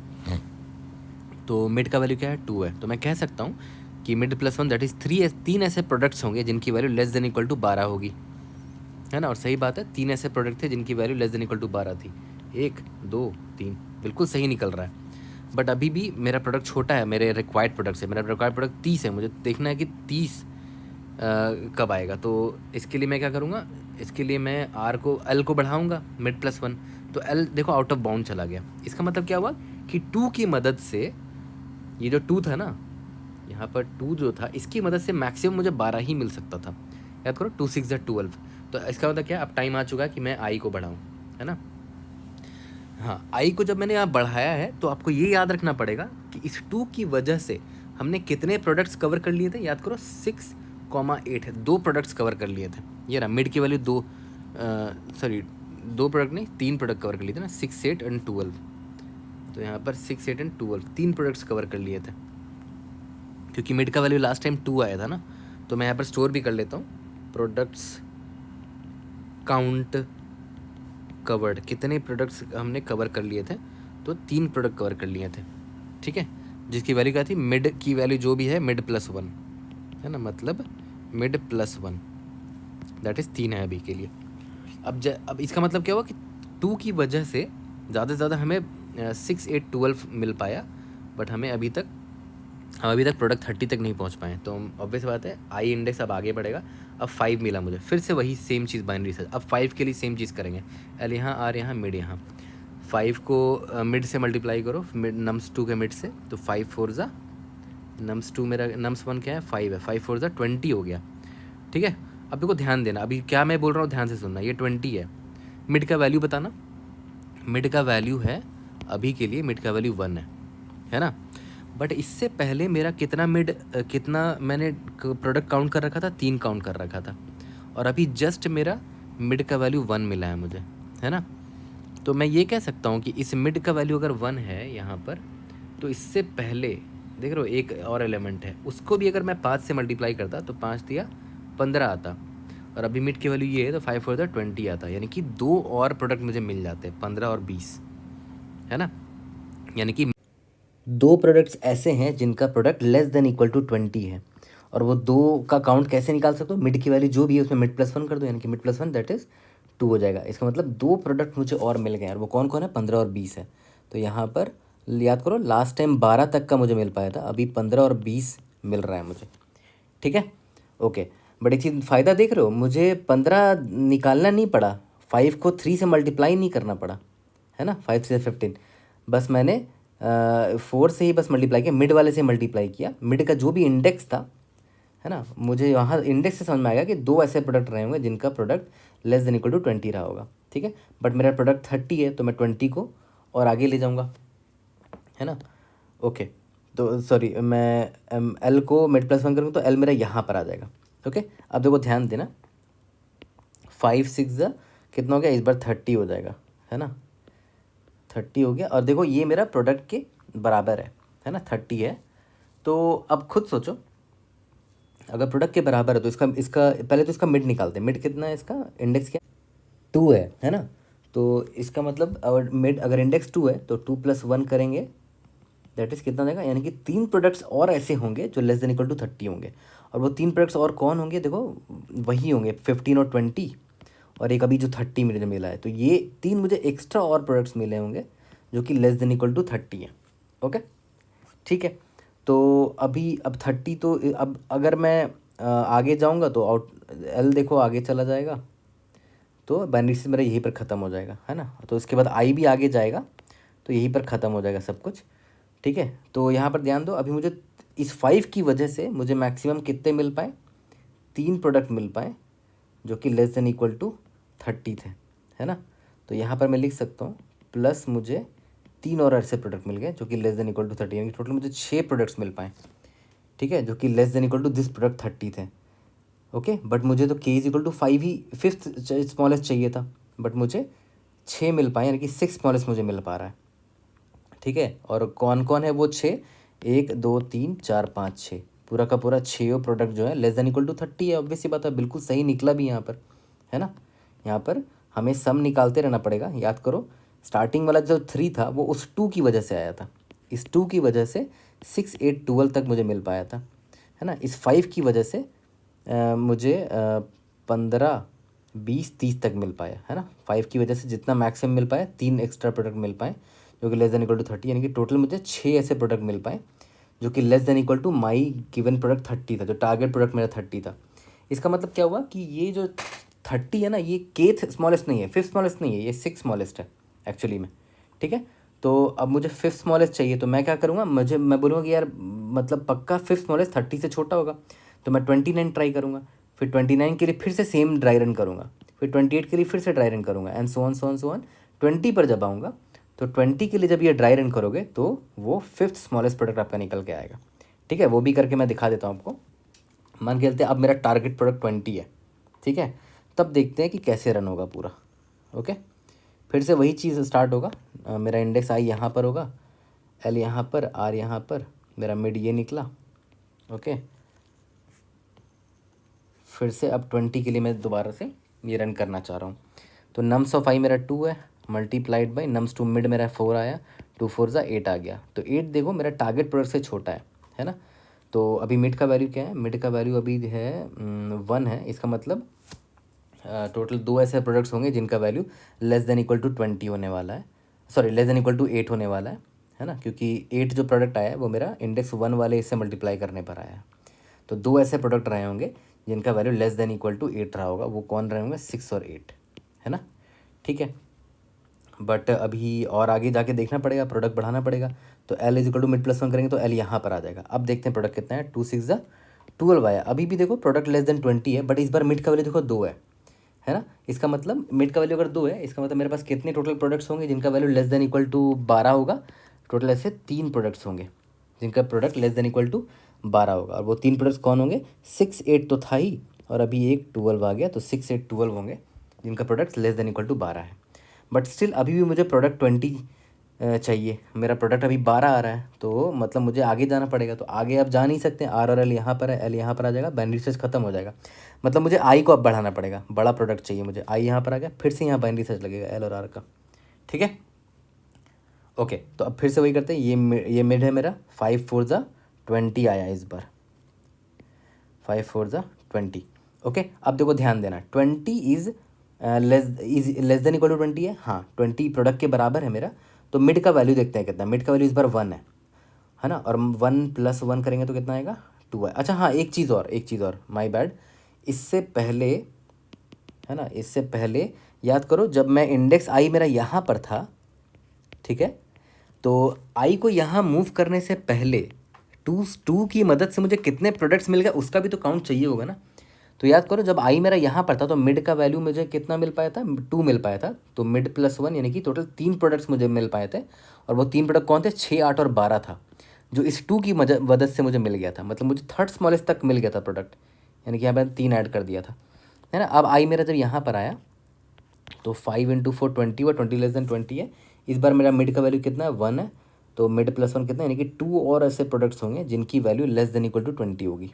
तो मिड का वैल्यू क्या है, 2 है। तो मैं कह सकता हूँ कि मिड प्लस 1 दैट इज़ 3 ऐसे प्रोडक्ट्स होंगे जिनकी value less than equal to 12 होगी, है ना। और सही बात है, 3 ऐसे प्रोडक्ट थे जिनकी value less than equal to 12 थी। 1 2 3, बिल्कुल सही निकल रहा है। बट अभी भी मेरा प्रोडक्ट छोटा है मेरे रिक्वायर्ड प्रोडक्ट से। मेरा रिक्वायर्ड प्रोडक्ट 30 है, मुझे देखना है कि 30 कब आएगा। तो इसके लिए मैं क्या करूँगा, इसके लिए मैं आर को एल को बढ़ाऊँगा, मिड प्लस 1। तो एल देखो आउट ऑफ बाउंड चला गया। इसका मतलब क्या हुआ कि 2 की मदद से, ये जो 2 था ना, यहाँ पर 2 जो था, इसकी मदद से मैक्सिमम मुझे 12 ही मिल सकता था। याद करो 2 6 12। तो इसका मतलब क्या, अब टाइम आ चुका है कि मैं आई को बढ़ाऊँ, है ना। हाँ, आई को जब मैंने यहाँ बढ़ाया है तो आपको ये याद रखना पड़ेगा कि इस 2 की वजह से हमने कितने प्रोडक्ट्स कवर कर लिए थे। याद करो 6,8 है, 2 प्रोडक्ट्स कवर कर लिए थे। ये ना मिड की वैल्यू 2, सॉरी 2 प्रोडक्ट नहीं 3 प्रोडक्ट कवर कर लिए थे ना, 6 8 एंड 12। तो यहाँ पर 6 8 एंड 12 3 प्रोडक्ट्स कवर कर लिए थे, क्योंकि मिड का वैल्यू लास्ट टाइम 2 आया था ना। तो मैं यहाँ पर स्टोर भी कर लेता हूँ, प्रोडक्ट्स काउंट कवर्ड, कितने प्रोडक्ट्स हमने कवर कर लिए थे। तो 3 प्रोडक्ट कवर कर लिए थे, ठीक है। जिसकी वैल्यू क्या थी, मिड की वैल्यू जो भी है मिड प्लस 1, है ना, मतलब मिड प्लस 1 दैट इज़ 3 है अभी के लिए। अब इसका मतलब क्या हुआ कि 2 की वजह से ज़्यादा से ज़्यादा हमें 6 8 12 मिल पाया। बट हम अभी तक प्रोडक्ट 30 तक नहीं पहुंच पाए। तो ऑब्वियस बात है आई इंडेक्स अब आगे बढ़ेगा। अब 5 मिला मुझे, फिर से वही सेम चीज़ बाइनरी सर्च। अब 5 के लिए सेम चीज़ करेंगे, एल यहाँ आर यहाँ मिड यहाँ। 5 को मिड से मल्टीप्लाई करो, मिड नम्स 2 के मिड से। तो 5 4 ज़ा नम्स 2, मेरा नम्स 1 क्या है 5 है, 5 4 ज़ा 20 हो गया, ठीक है। अब देखो ध्यान देना, अभी क्या मैं बोल रहा हूँ ध्यान से सुनना। ये 20 है, मिड का वैल्यू बताना। मिड का वैल्यू है अभी के लिए, मिड का वैल्यू 1 है ना। बट इससे पहले मेरा कितना मैंने प्रोडक्ट काउंट कर रखा था, 3 काउंट कर रखा था। और अभी जस्ट मेरा मिड का वैल्यू 1 मिला है मुझे, है ना। तो मैं ये कह सकता हूँ कि इस मिड का वैल्यू अगर 1 है यहाँ पर, तो इससे पहले देख रहे हो एक और एलिमेंट है, उसको भी अगर मैं 5 से मल्टीप्लाई करता तो 5 दिया 15 आता। और अभी मिड की वैल्यू ये है तो 5 4 20 आता, यानी कि 2 और प्रोडक्ट मुझे मिल जाते हैं, 15 और 20, है ना। यानी कि 2 प्रोडक्ट्स ऐसे हैं जिनका product less than equal to 20 है। और वो 2 का काउंट कैसे निकाल सकते हो, मिड की वैल्यू जो भी है उसमें मिड प्लस 1 कर दो, यानी कि मिड प्लस 1 दैट इज़ 2 हो जाएगा। इसका मतलब 2 प्रोडक्ट मुझे और मिल गए हैं, और वो कौन कौन है, 15 और 20 है। तो यहाँ पर याद करो लास्ट टाइम 12 तक का मुझे मिल पाया था, अभी 15 और 20 मिल रहा है मुझे, ठीक है। ओके, बट एक चीज़ फ़ायदा देख रहे हो, मुझे 15 निकालना नहीं पड़ा, 5 को 3 से मल्टीप्लाई नहीं करना पड़ा, है ना। 5 से 15 बस मैंने 4 से ही बस मल्टीप्लाई किया, मिड वाले से मल्टीप्लाई किया। मिड का जो भी इंडेक्स था, है ना, मुझे वहाँ इंडेक्स से समझ में आएगा कि 2 ऐसे प्रोडक्ट रहे होंगे जिनका product less than equal to 20 रहा होगा, ठीक है। बट मेरा प्रोडक्ट 30 है तो मैं 20 को और आगे ले जाऊँगा, है ना। ओके, तो सॉरी मैं एल को मिड प्लस 1 करूँगा तो एल मेरा यहाँ पर आ जाएगा। ओके, अब देखो ध्यान देना, 5 6 ज़ा कितना हो गया, इस बार 30 हो जाएगा, है ना। 30 हो गया, और देखो ये मेरा प्रोडक्ट के बराबर है ना, 30 है। तो अब खुद सोचो, अगर प्रोडक्ट के बराबर है तो इसका इसका पहले तो इसका मिड निकालते हैं। मिड कितना है, इसका इंडेक्स क्या, 2 है ना। तो इसका मतलब अगर मिड अगर इंडेक्स 2 है तो 2 प्लस 1 करेंगे, दैट इज़ कितना देगा, यानी कि 3 प्रोडक्ट्स और ऐसे होंगे जो लेस देन इक्वल टू 30 होंगे। और वो 3 प्रोडक्ट्स और कौन होंगे, देखो वही होंगे 15 और 20, और एक अभी जो 30 मुझे मिला है। तो ये 3 मुझे एक्स्ट्रा और प्रोडक्ट्स मिले होंगे जो कि लेस देन इक्वल टू 30 है। ओके, ठीक है। तो अभी अब 30, तो अब अगर मैं आगे जाऊंगा तो आउट एल देखो आगे चला जाएगा, तो बाइनरी से मेरा यहीं पर ख़त्म हो जाएगा, है ना। तो इसके बाद आई भी आगे जाएगा, तो यहीं पर ख़त्म हो जाएगा सब कुछ, ठीक है। तो यहाँ पर ध्यान दो, अभी मुझे इस 5 की वजह से मुझे मैक्सिमम कितने मिल पाए, 3 प्रोडक्ट मिल पाए जो कि लेस देन इक्वल टू 30 थे, है ना। तो यहाँ पर मैं लिख सकता हूँ प्लस मुझे 3 और ऐसे प्रोडक्ट मिल गए जो कि लेस देन इक्वल टू 30, यानी कि टोटल मुझे 6 प्रोडक्ट्स मिल पाए, ठीक है, जो कि less than equal to this product 30 थे। ओके, बट मुझे तो के इज इक्वल टू 5 ही फिफ्थ स्मॉलेस्ट चाहिए था, बट मुझे 6 मिल पाए, यानी कि 6 स्मॉलेस्ट मुझे मिल पा रहा है, ठीक है। और कौन कौन है वो 6, 1 2 3 4 5 6, पूरा का पूरा 6 प्रोडक्ट जो है लेस देन इक्वल टू 30 है। ऑब्वियस सी बात है, बिल्कुल सही निकला भी यहाँ पर, है ना। यहाँ पर हमें सम निकालते रहना पड़ेगा। याद करो स्टार्टिंग वाला जो 3 था वो उस 2 की वजह से आया था, इस 2 की वजह से 6 8 12 तक मुझे मिल पाया था, है ना। इस 5 की वजह से मुझे 15 20 30 तक मिल पाया, है ना। 5 की वजह से जितना मैक्सिमम मिल पाया, 3 एक्स्ट्रा प्रोडक्ट मिल पाए जो कि लेस देन इक्वल टू 30, यानी कि टोटल मुझे 6 ऐसे प्रोडक्ट मिल पाए जो कि less than equal to my given product 30 था, जो टारगेट प्रोडक्ट मेरा 30 था। इसका मतलब क्या हुआ कि ये जो 30 है ना, ये केथ स्मॉलेस्ट नहीं है, फिफ्थ स्मॉलेस्ट नहीं है, ये 6 स्मॉलेस्ट है एक्चुअली में, ठीक है। तो अब मुझे फिफ्थ स्मॉलेस्ट चाहिए, तो मैं क्या करूँगा, मैं बोलूँगा कि यार मतलब पक्का फिफ्थ स्मॉलेस्ट 30 से छोटा होगा, तो मैं 29 ट्राई करूँगा। फिर 29 के लिए फिर से सेम ड्राई रन करूँगा, फिर 28 के लिए फिर से ड्राई रन करूँगा, एंड सो ऑन 20 पर जब आऊँगा तो 20 के लिए जब ये ड्राई रन करोगे तो वो फिफ्थ स्मॉलेस्ट प्रोडक्ट आपका निकल के आएगा, ठीक है। वो भी करके मैं दिखा देता हूँ आपको। मान के चलते अब मेरा टारगेट प्रोडक्ट 20 है, ठीक है। तब देखते हैं कि कैसे रन होगा पूरा। ओके, फिर से वही चीज़ स्टार्ट होगा। मेरा इंडेक्स आई यहाँ पर होगा, एल यहाँ पर, आर यहाँ पर, मेरा मिड ये निकला। ओके, फिर से अब 20 के लिए मैं दोबारा से ये रन करना चाह रहा हूँ। तो नम्स ऑफ आई मेरा 2 है, multiplied by nums two mid मेरा 4 आया, 2 4 ज़ा 8 आ गया। तो 8 देखो मेरा टारगेट प्रोडक्ट से छोटा है ना। तो अभी मिड का वैल्यू क्या है, मिड का वैल्यू अभी है 1 है। इसका मतलब टोटल 2 ऐसे प्रोडक्ट्स होंगे जिनका value less than equal to 20 होने वाला है, sorry less than equal to 8 होने वाला है ना। क्योंकि 8 जो प्रोडक्ट आया है वो मेरा इंडेक्स 1 वाले इससे मल्टीप्लाई करने पर आया है। तो 2 ऐसे प्रोडक्ट रहे होंगे जिनका value less than equal to 8 रहा होगा। वो कौन रहे होंगे, 6 और 8, है ना, ठीक है। बट अभी और आगे जाके देखना पड़ेगा, प्रोडक्ट बढ़ाना पड़ेगा। तो L is equal to mid plus 1 करेंगे तो एल यहाँ पर आ जाएगा। अब देखते हैं प्रोडक्ट कितना है, 2 6 ज़ा 12 आया। अभी भी देखो प्रोडक्ट लेस देन 20 है, बट इस बार मिड का वैल्यू देखो 2 है ना। इसका मतलब मिड का वैल्यू अगर 2 है, इसका मतलब मेरे पास कितने टोटल प्रोडक्ट्स होंगे जिनका value less than equal to 12 होगा। टोटल ऐसे 3 प्रोडक्ट्स होंगे जिनका product less than equal to 12 होगा। और वो 3 प्रोडक्ट्स कौन होंगे, 6 8 तो था ही, और अभी एक 12 आ गया, तो 6 8 12 होंगे जिनका product less than equal to 12 है। बट स्टिल अभी भी मुझे प्रोडक्ट 20 चाहिए। मेरा प्रोडक्ट अभी 12 आ रहा है, तो मतलब मुझे आगे जाना पड़ेगा। तो आगे आप जा नहीं सकते, आर और एल यहाँ पर है, एल यहाँ पर आ जाएगा, बाइनरी सर्च खत्म हो जाएगा। मतलब मुझे आई को अब बढ़ाना पड़ेगा, बड़ा प्रोडक्ट चाहिए मुझे। आई यहाँ पर आ गया, फिर से यहाँ बाइनरी सर्च लगेगा एल और आर का, ठीक है। ओके, तो अब फिर से वही करते हैं। ये मिड है मेरा, 5 4 ज़ा 20 आया इस बार, 5 4 ज़ा 20। ओके, अब देखो ध्यान देना, 20 is less than equal to 20 है, हाँ 20 प्रोडक्ट के बराबर है मेरा। तो मिड का वैल्यू देखते हैं कितना, मिड का वैल्यू इस बार 1 है ना। और 1 + 1 करेंगे तो कितना आएगा, 2 है। अच्छा हाँ, एक चीज़ और माय बैड, इससे पहले, है ना, इससे पहले याद करो जब मैं इंडेक्स आई मेरा यहाँ पर था, ठीक है, तो आई को यहाँ मूव करने से पहले 2 की मदद से मुझे कितने प्रोडक्ट्स मिल गए उसका भी तो काउंट चाहिए होगा ना। तो याद करो जब आई मेरा यहाँ पर था तो मिड का वैल्यू मुझे कितना मिल पाया था, 2 मिल पाया था। तो मिड + 1 यानी कि टोटल 3 प्रोडक्ट्स मुझे मिल पाए थे। और वो 3 प्रोडक्ट कौन थे, 6 8 और 12 था, जो इस 2 की मदद से मुझे मिल गया था। मतलब मुझे थर्ड स्मॉलेस्ट तक मिल गया था प्रोडक्ट, यानी कि यहाँ पर 3 ऐड कर दिया था, है ना। अब आई मेरा जब यहाँ पर आया तो 5 × 4 20 और 20 लेस देन 20 है। इस बार मेरा मिड का वैल्यू कितना है, 1 है। तो मिड + 1 कितना, यानी कि 2 और ऐसे प्रोडक्ट्स होंगे जिनकी value less than equal to 20 होगी।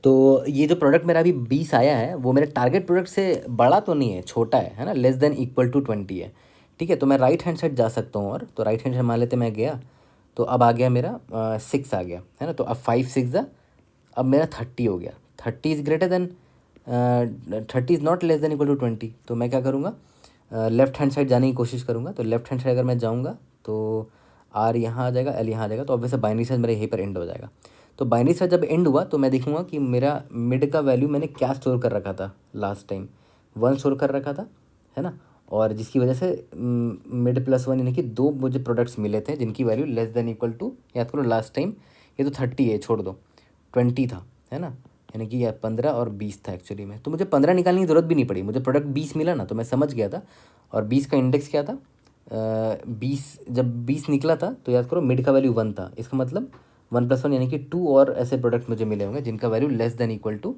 तो ये जो प्रोडक्ट मेरा अभी 20 आया है वो मेरे टारगेट प्रोडक्ट से बड़ा तो नहीं है, छोटा है ना, लेस देन इक्वल टू 20 है, ठीक है। तो मैं राइट हैंड साइड जा सकता हूँ, और तो राइट हैंड साइड मान लेते मैं गया, तो अब आ गया मेरा 6 आ गया, है ना। तो अब 5 6 ज़ा, अब मेरा 30 हो गया। 30 is greater than 30 is not less than equal to 20। तो मैं क्या करूँगा, लेफ्ट हैंड साइड जाने की कोशिश करूँगा। तो लेफ्ट हैंड साइड अगर मैं जाऊँगा तो आर यहाँ आ जाएगा, एल यहाँ आ जाएगा, तो ऑब्वियसली बाइनरी सर्च मेरा यहीं पर एंड हो जाएगा। तो बाइनरी सर्च जब एंड हुआ तो मैं देखूँगा कि मेरा मिड का वैल्यू मैंने क्या स्टोर कर रखा था लास्ट टाइम, 1 स्टोर कर रखा था, है ना। और जिसकी वजह से मिड + 1 यानी कि 2 मुझे प्रोडक्ट्स मिले थे जिनकी value less than equal to, याद करो लास्ट टाइम ये तो 30 है, छोड़ दो, 20 था, है ना। यानी कि यह 15 और 20 था एक्चुअली में। तो मुझे 15 निकालने की ज़रूरत भी नहीं पड़ी, मुझे प्रोडक्ट 20 मिला ना, तो मैं समझ गया था। और 20 का इंडेक्स क्या था, 20, जब 20 निकला था तो याद करो मिड का वैल्यू 1 था। इसका मतलब 1 + 1 यानी कि 2 और ऐसे प्रोडक्ट मुझे मिले होंगे जिनका value less than equal to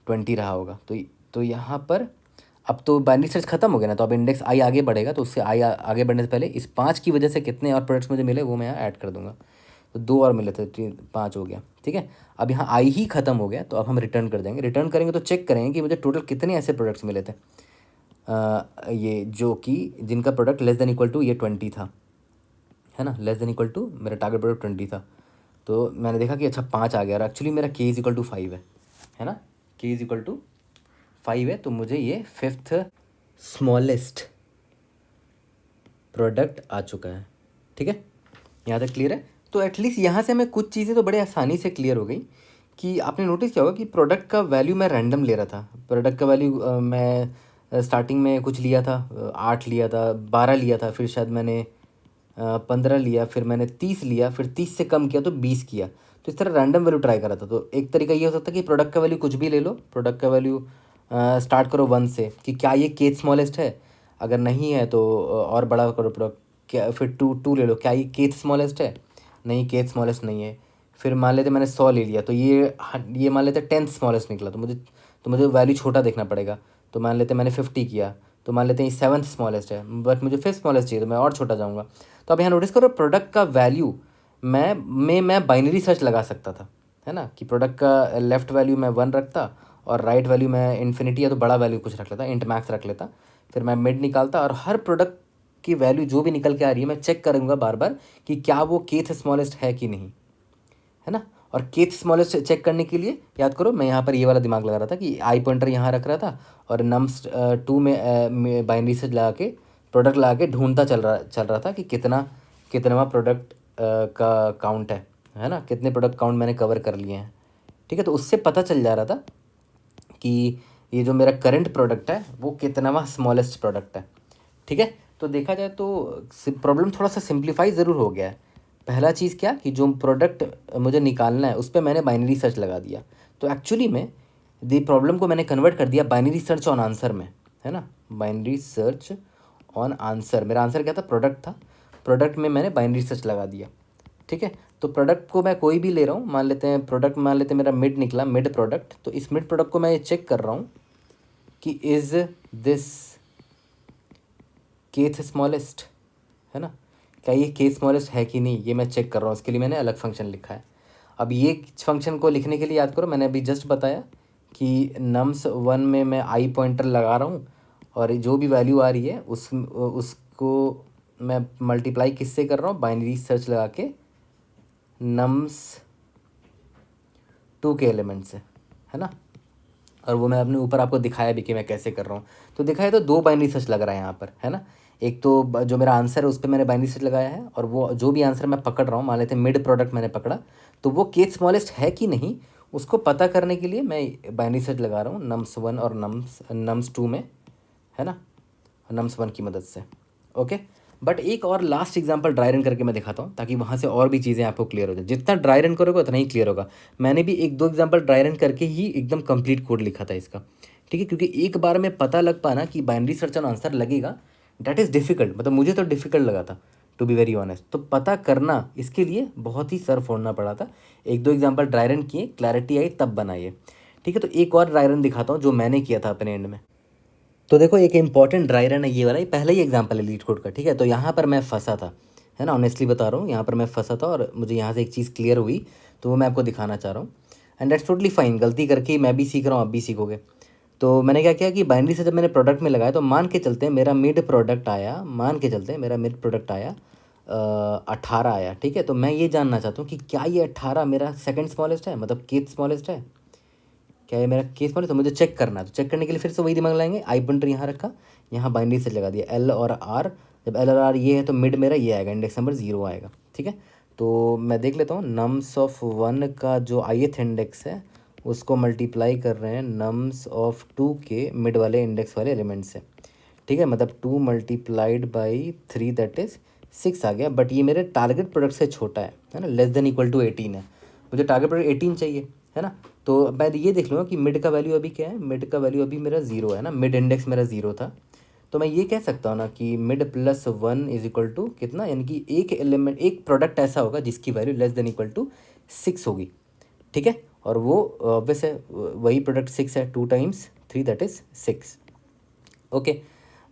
20 रहा होगा। तो यहाँ पर अब तो बाइनरी सर्च खत्म हो गया ना, तो अब इंडेक्स आई आगे बढ़ेगा, तो उससे आई आगे बढ़ने से पहले इस 5 की वजह से कितने और प्रोडक्ट्स मुझे मिले वो मैं यहाँ ऐड कर दूंगा। तो 2 और मिले थे, 5 हो गया। ठीक है, अब यहाँ आई ही ख़त्म हो गया, तो अब हम रिटर्न कर देंगे। रिटर्न करेंगे तो चेक करेंगे कि मुझे टोटल कितने ऐसे प्रोडक्ट्स मिले थे, ये जो कि जिनका product less than equal to ये 20 था, है ना, लेस देन इक्वल टू मेरा टारगेट प्रोडक्ट 20 था। तो मैंने देखा कि अच्छा 5 आ गया, और एक्चुअली मेरा के इज इक्वल टू 5 है ना, के इज इक्वल टू 5 है, तो मुझे ये 5th स्मॉलेस्ट प्रोडक्ट आ चुका है। ठीक है, यहाँ तक क्लियर है। तो एटलीस्ट यहाँ से हमें कुछ चीज़ें तो बड़े आसानी से क्लियर हो गई कि आपने नोटिस किया होगा कि प्रोडक्ट का वैल्यू मैं रैंडम ले रहा था। प्रोडक्ट का वैल्यू मैं स्टार्टिंग में कुछ लिया था, 8 लिया था, 12 लिया था, फिर शायद मैंने 15 लिया, फिर मैंने 30 लिया, फिर 30 से कम किया तो 20 किया। तो इस तरह रैंडम वैल्यू ट्राई करा था। तो एक तरीका ये हो सकता है कि प्रोडक्ट का वैल्यू कुछ भी ले लो, प्रोडक्ट का वैल्यू स्टार्ट करो 1 से कि क्या ये केथ स्मॉलेस्ट है, अगर नहीं है तो और बड़ा करो प्रोडक्ट, क्या फिर 2 ले लो, क्या ये केथ स्मॉलेस्ट है, नहीं केथ स्मॉलेस्ट नहीं है। फिर मान लेते मैंने 100 ले लिया, तो ये मान लेते 10th स्मॉलेस्ट निकला, तो मुझे वैल्यू छोटा देखना पड़ेगा। तो मान लेते मैंने 50 किया, तो मान लेते हैं ये 7th स्मॉलेस्ट है, बट मुझे 5th स्मॉलेस्ट चाहिए, तो मैं और छोटा जाऊँगा। तो अब यहाँ नोटिस करो प्रोडक्ट का वैल्यू मैं बाइनरी सर्च लगा सकता था, है ना, कि प्रोडक्ट का लेफ्ट वैल्यू मैं 1 रखता और राइट वैल्यू मैं इन्फिनिटी या तो बड़ा वैल्यू कुछ रख लेता, इंट मैक्स रख लेता, फिर मैं मिड निकालता, और हर प्रोडक्ट की वैल्यू जो भी निकल के आ रही है मैं चेक करूँगा बार बार कि क्या वो केथ स्मॉलेस्ट है कि नहीं, है ना। और केथ स्मॉलेस्ट चेक करने के लिए याद करो मैं यहाँ पर ये वाला दिमाग लगा रहा था कि आई पॉइंटर यहाँ रख रहा था, और नम्स 2 में बाइनरी सर्च लगा के प्रोडक्ट लगा के ढूंढता चल रहा था कि कितनवा प्रोडक्ट का काउंट है ना, कितने प्रोडक्ट काउंट मैंने कवर कर लिए हैं। ठीक है, तो उससे पता चल जा रहा था कि ये जो मेरा करंट प्रोडक्ट है वो कितनावा स्मॉलेस्ट प्रोडक्ट है। ठीक है, तो देखा जाए तो प्रॉब्लम थोड़ा सा सिंप्लीफाई ज़रूर हो गया है। पहला चीज़ क्या कि जो प्रोडक्ट मुझे निकालना है उस पर मैंने बाइनरी सर्च लगा दिया, तो एक्चुअली में दी प्रॉब्लम को मैंने कन्वर्ट कर दिया बाइनरी सर्च ऑन आंसर में, है ना, बाइनरी सर्च ऑन आंसर। मेरा आंसर क्या था, प्रोडक्ट था, प्रोडक्ट में मैंने बाइनरी सर्च लगा दिया। ठीक है, तो प्रोडक्ट को मैं कोई भी ले रहा हूँ, मान लेते हैं प्रोडक्ट, मान लेते हैं मेरा मिड निकला, मिड प्रोडक्ट, तो इस मिड प्रोडक्ट को मैं ये चेक कर रहा हूँ कि इज़ दिस केथ स्मॉलेस्ट, है ना, क्या ये केथ स्मॉलेस्ट है कि नहीं, ये मैं चेक कर रहा हूँ। इसके लिए मैंने अलग फंक्शन लिखा है। अब ये फंक्शन को लिखने के लिए याद करो मैंने अभी जस्ट बताया कि नम्स 1 में मैं आई पॉइंटर लगा रहा हूँ, और जो भी वैल्यू आ रही है उसको मैं मल्टीप्लाई किससे कर रहा हूँ, बाइनरी सर्च लगा के नम्स 2 के एलिमेंट से, है ना। और वो मैं अपने ऊपर आपको दिखाया भी कि मैं कैसे कर रहा हूँ। तो दिखाया तो 2 बाइनरी सर्च लग रहा है यहाँ पर, है ना। एक तो जो मेरा आंसर है उस पर मैंने बाइनरी सर्च लगाया है, और वो जो भी आंसर मैं पकड़ रहा हूँ, मान लेते हैं मिड प्रोडक्ट मैंने पकड़ा, तो वो केथ स्मॉलेस्ट है कि नहीं उसको पता करने के लिए मैं बाइनरी सर्च लगा रहा हूँ नम्स 1 और नम्स 2 में, है ना, नम्स 1 की मदद से। ओके, बट एक और लास्ट एग्जांपल ड्राई रन करके मैं दिखाता हूँ ताकि वहाँ से और भी चीज़ें आपको क्लियर हो जाए। जितना ड्राई रन करोगे उतना ही क्लियर होगा। मैंने भी 1-2 एग्जांपल ड्राई रन करके ही एकदम कंप्लीट कोड लिखा था इसका। ठीक है, क्योंकि एक बार में पता लग पाना कि बाइनरी सर्च ऑन आंसर लगेगा, डैट इज़ डिफ़िकल्ट, मतलब मुझे तो डिफ़िकल्ट लगा था टू बी वेरी ऑनेस्ट। तो पता करना इसके लिए बहुत ही सर फोड़ना पड़ा था। 1-2 एग्जाम्पल ड्राई रन किए, क्लैरिटी आई, तब बनाइए। ठीक है, तो एक और ड्राई रन दिखाता हूँ जो मैंने किया था अपने एंड में। तो देखो एक इंपॉर्टेंट ड्राई रन है ये वाला, ये पहला ही एग्जांपल है लीड कोड का। ठीक है, तो यहाँ पर मैं फंसा था, है ना, ऑनेस्टली बता रहा हूँ, यहाँ पर मैं फंसा था और मुझे यहाँ से एक चीज़ क्लियर हुई, तो वो मैं आपको दिखाना चाह रहा हूँ। एंड दैट्स टोटली फाइन, गलती करके मैं भी सीख रहा हूँ, आप भी सीखोगे। तो मैंने क्या किया कि बाइनरी से जब मैंने प्रोडक्ट में लगाया, तो मान के चलते हैं मेरा मिड प्रोडक्ट आया, मान के चलते हैं मेरा मिड प्रोडक्ट आया 18 आया। ठीक है, तो मैं ये जानना चाहता हूँ कि क्या ये 18 मेरा सेकंड स्मॉलेस्ट है, मतलब केथ स्मॉलेस्ट है, क्या ये मेरा केस स्मॉलेस्ट है, मुझे चेक करना है। तो चेक करने के लिए फिर से वही दिमाग लगाएंगे, आई पॉइंटर यहाँ रखा, यहाँ बाइनरी से लगा दिया एल और आर, जब एल और आर ये है तो मिड मेरा ये आएगा, इंडेक्स नंबर 0 आएगा। ठीक है, तो मैं देख लेता हूँ नम्स ऑफ 1 का जो ith इंडेक्स है उसको मल्टीप्लाई कर रहे हैं नम्स ऑफ 2 के मिड वाले इंडेक्स वाले एलिमेंट से। ठीक है, मतलब 2 मल्टीप्लाइड बाई 3 दैट इज़ 6 आ गया, बट ये मेरे टारगेट प्रोडक्ट से छोटा है ना, लेस देन इक्वल टू 18 है, मुझे टारगेट प्रोडक्ट 18 चाहिए, है ना। तो मैं ये देख लूँगा कि मिड का वैल्यू अभी क्या है, मिड का वैल्यू अभी मेरा 0 है ना, मिड इंडेक्स मेरा 0 था। तो मैं ये कह सकता हूँ ना कि mid plus 1 is equal to कितना, यानी कि एक एलिमेंट, एक प्रोडक्ट ऐसा होगा जिसकी value less than equal to 6 होगी। ठीक है, और वो ऑब्वियस है, वही प्रोडक्ट 6 है, 2 times 3 that is 6। Okay,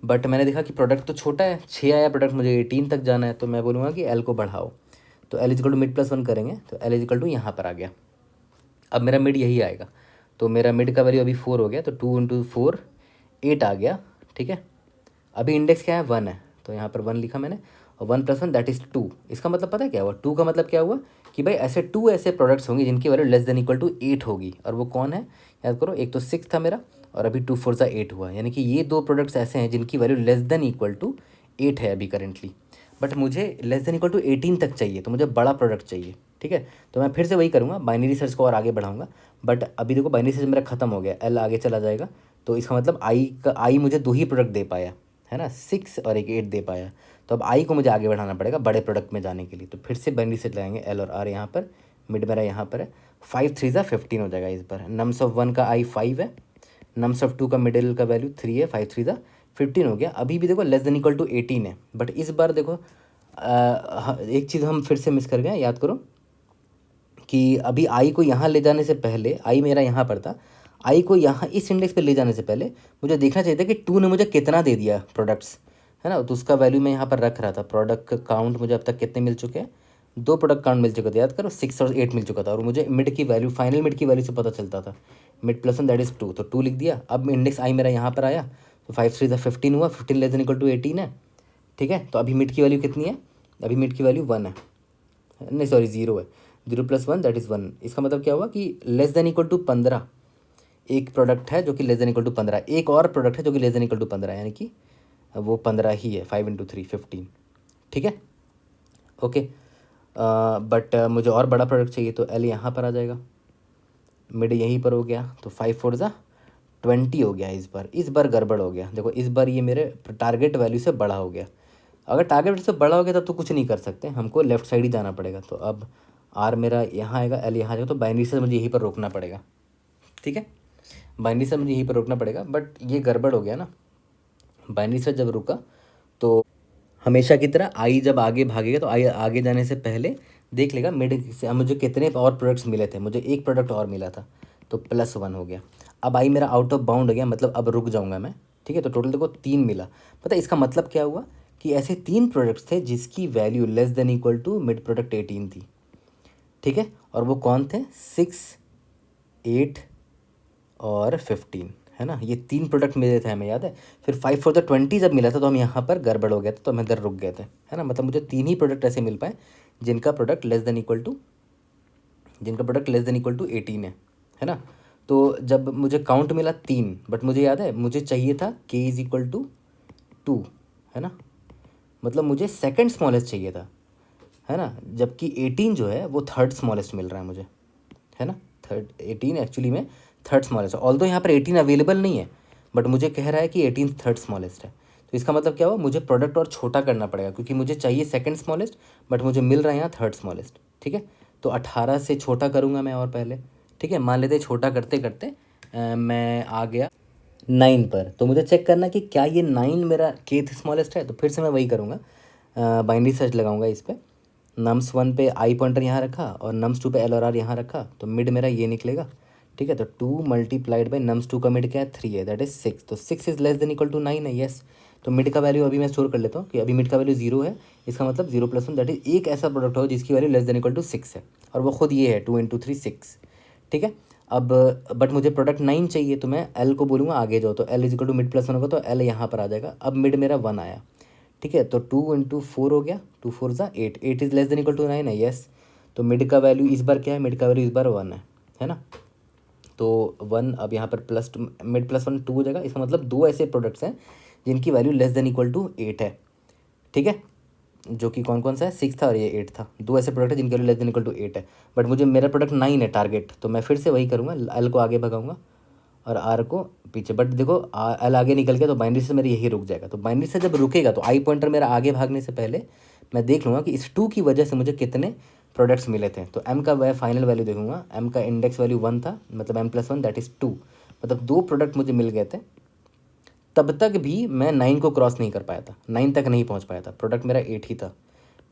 but मैंने देखा कि प्रोडक्ट तो छोटा है, 6 आया प्रोडक्ट, मुझे 18 तक जाना है, तो मैं बोलूँगा कि एल को बढ़ाओ। तो L is equal to mid plus one करेंगे तो एल इजिकल टू यहाँ पर आ गया। अब मेरा मिड यही आएगा, तो मेरा मिड का वैल्यू अभी 4 हो गया, तो 2 × 4 8 आ गया। ठीक है, अभी इंडेक्स क्या है 1 है, तो यहाँ पर 1 लिखा मैंने, और 1 + 1 दैट इज़ 2। इसका मतलब पता है क्या हुआ, 2 का मतलब क्या हुआ कि भाई ऐसे 2 ऐसे प्रोडक्ट्स होंगे जिनकी value less than equal to 8 होगी, और वो कौन है याद करो, एक तो 6 था मेरा और अभी 2 × 4 = 8 हुआ, यानी कि ये दो प्रोडक्ट्स ऐसे हैं जिनकी value less than equal to 8 है अभी करेंटली, बट मुझे लेस देन इक्वल टू 18 तक चाहिए, तो मुझे बड़ा प्रोडक्ट चाहिए। ठीक है, तो मैं फिर से वही करूँगा, बाइनरी सर्च को और आगे बढ़ाऊँगा, बट अभी देखो बाइनरी सर्च मेरा खत्म हो गया, एल आगे चला जाएगा, तो इसका मतलब आई मुझे 2 ही प्रोडक्ट दे पाया है ना, 6 और एक 8 दे पाया, तो अब आई को मुझे आगे बढ़ाना पड़ेगा बड़े प्रोडक्ट में जाने के लिए। तो फिर से बाइनरी सेट लगाएंगे, एल और आर यहाँ पर, मिड मेरा यहाँ पर है, 5 × 3 = 15 हो जाएगा इस बार। नम्स ऑफ 1 का आई 5 है, नम्स ऑफ 2 का मिडिल का वैल्यू 3 है, 5 × 3 = 15 हो गया। अभी भी देखो लेस देन इक्वल टू 18 है, बट इस बार देखो एक चीज़ हम फिर से मिस कर गए, याद करो कि अभी आई को यहाँ ले जाने से पहले, आई मेरा यहाँ पर था, आई को यहाँ इस इंडेक्स पे ले जाने से पहले मुझे देखना चाहिए था कि 2 ने मुझे कितना दे दिया प्रोडक्ट्स, है ना, तो उसका वैल्यू मैं यहाँ पर रख रहा था। प्रोडक्ट काउंट मुझे अब तक कितने मिल चुके हैं, 2 प्रोडक्ट काउंट मिल चुका था, याद करो 6 और 8 मिल चुका था, और मुझे मिड की वैल्यू, फाइनल मिड की वैल्यू से पता चलता था, मिड + 1 दैट इज़ 2, तो 2 लिख दिया। अब इंडेक्स आई मेरा यहाँ पर आया, तो 5 × 3 = 15 हुआ, 15 लेस देन इक्वल टू 18 है। ठीक है, तो अभी मिड की वैल्यू कितनी है, अभी मिड की वैल्यू 1 है, नहीं सॉरी 0 है, 0 + 1 दैट इज़ 1। इसका मतलब क्या हुआ कि लेस देन इक्वल टू 15, एक प्रोडक्ट है जो कि लेस देन इक्वल टू 15, एक और प्रोडक्ट है जो कि लेस देन इक्वल टू 15, यानी कि वो 15 ही है, 5 × 3 = 15। ठीक है, ओके, बट मुझे और बड़ा प्रोडक्ट चाहिए, तो एल यहाँ पर आ जाएगा, मिड यहीं पर हो गया, तो 5 × 4 = 20 हो गया। इस बार गड़बड़ हो गया, देखो इस बार ये मेरे टारगेट वैल्यू से बड़ा हो गया। अगर टारगेट वैल्यू से बड़ा हो गया तब तो कुछ नहीं कर सकते, हमको लेफ्ट साइड ही जाना पड़ेगा। तो अब आर मेरा यहाँ आएगा, एल यहाँ आएगा, तो बाइनरी से मुझे यहीं पर रोकना पड़ेगा। ठीक है, बाइनरी से मुझे यहीं पर रोकना पड़ेगा, बट ये गड़बड़ हो गया ना, बाइनरी से जब रुका तो हमेशा की तरह आई जब आगे भागेगा तो आई आगे जाने से पहले देख लेगा मिड से मुझे कितने और प्रोडक्ट्स मिले थे, मुझे एक प्रोडक्ट और मिला था, तो +1 हो गया। अब आई मेरा आउट ऑफ बाउंड हो गया, मतलब अब रुक जाऊंगा मैं। ठीक है, तो टोटल देखो 3 मिला। पता है इसका मतलब क्या हुआ कि ऐसे 3 प्रोडक्ट्स थे जिसकी value less than equal to mid product 18 थी। ठीक है, और वो कौन थे, 6, 8 और 15, है ना, ये 3 प्रोडक्ट मिले थे हमें, याद है। फिर 5 × 4 = 20 जब मिला था तो हम यहाँ पर गड़बड़ हो गया था, तो हम इधर रुक गए थे, है ना, मतलब मुझे 3 ही प्रोडक्ट ऐसे मिल पाए जिनका product less than equal to 18 है ना। तो जब मुझे काउंट मिला 3, बट मुझे याद है मुझे चाहिए था k = 2, है ना, मतलब मुझे सेकंड स्मॉलेस्ट चाहिए था, है ना, जबकि 18 जो है वो थर्ड स्मॉलेस्ट मिल रहा है मुझे, है ना, 18 एक्चुअली में थर्ड स्मॉलेस्ट है, ऑल्दो यहाँ पर 18 अवेलेबल नहीं है, बट मुझे कह रहा है कि 18 थर्ड स्मॉलेस्ट है। तो इसका मतलब क्या हुआ, मुझे प्रोडक्ट और छोटा करना पड़ेगा, क्योंकि मुझे चाहिए सेकंड स्मॉलेस्ट, बट मुझे मिल रहा है यहाँ थर्ड स्मॉलेस्ट। ठीक है, तो 18 से छोटा करूँगा मैं और पहले। ठीक है, मान लेते छोटा करते करते मैं आ गया 9 पर, तो मुझे चेक करना कि क्या ये 9 मेरा केथ स्मॉलेस्ट है। तो फिर से मैं वही करूँगा, बाइनरी सर्च लगाऊंगा इस पर, नम्स 1 पे आई पॉइंटर यहाँ रखा और नम्स 2 पे एल और आर यहाँ रखा, तो मिड मेरा ये निकलेगा। ठीक है, तो 2 × नम्स 2 का मिड क्या है, 3 है, दैट इज 6, तो 6 is less than equal to 9 है, यस। तो मिड का वैल्यू अभी मैं स्टोर कर लेता हूँ कि अभी मिड का वैल्यू 0 है, इसका मतलब 0 + 1 दैट इज एक ऐसा प्रोडक्ट हो जिसकी value less than equal to 6 है, और वो खुद ये है 2 × 3 = 6। ठीक है, अब बट मुझे प्रोडक्ट 9 चाहिए, तो मैं एल को बोलूँगा आगे जाओ, तो L is equal to mid + 1 होगा, तो एल यहाँ पर आ जाएगा। अब मिड मेरा 1 आया। ठीक है, तो 2 × 4 हो गया, 2 × 4 = 8, 8 is less than equal to 9 है, यस। तो मिड का वैल्यू इस बार क्या है, मिड का वैल्यू इस बार 1 है ना, तो 1 अब यहाँ पर मिड + 1 2 हो जाएगा। इसका मतलब 2 ऐसे प्रोडक्ट्स हैं जिनकी value less than equal to 8 है। ठीक है, जो कि कौन कौन सा है, 6 था और ये 8 था, 2 ऐसे प्रोडक्ट है जिनकी value less than equal to 8 है, बट मुझे मेरा प्रोडक्ट 9 है टारगेट, तो मैं फिर से वही करूँगा, एल को आगे भगाऊंगा और आर को पीछे। बट देखो एल आगे निकल गया, तो बाइनरी से मेरा यही रुक जाएगा। तो बाइनरी से जब रुकेगा तो आई पॉइंटर मेरा आगे भागने से पहले मैं देख लूँगा कि इस 2 की वजह से मुझे कितने प्रोडक्ट्स मिले थे। तो एम का वह फाइनल वैल्यू देखूंगा, एम का इंडेक्स वैल्यू 1 था, मतलब m + 1 दैट इज़ 2, मतलब 2 प्रोडक्ट मुझे मिल गए थे। तब तक भी मैं 9 को क्रॉस नहीं कर पाया था, 9 तक नहीं पहुँच पाया था, प्रोडक्ट मेरा 8 ही था।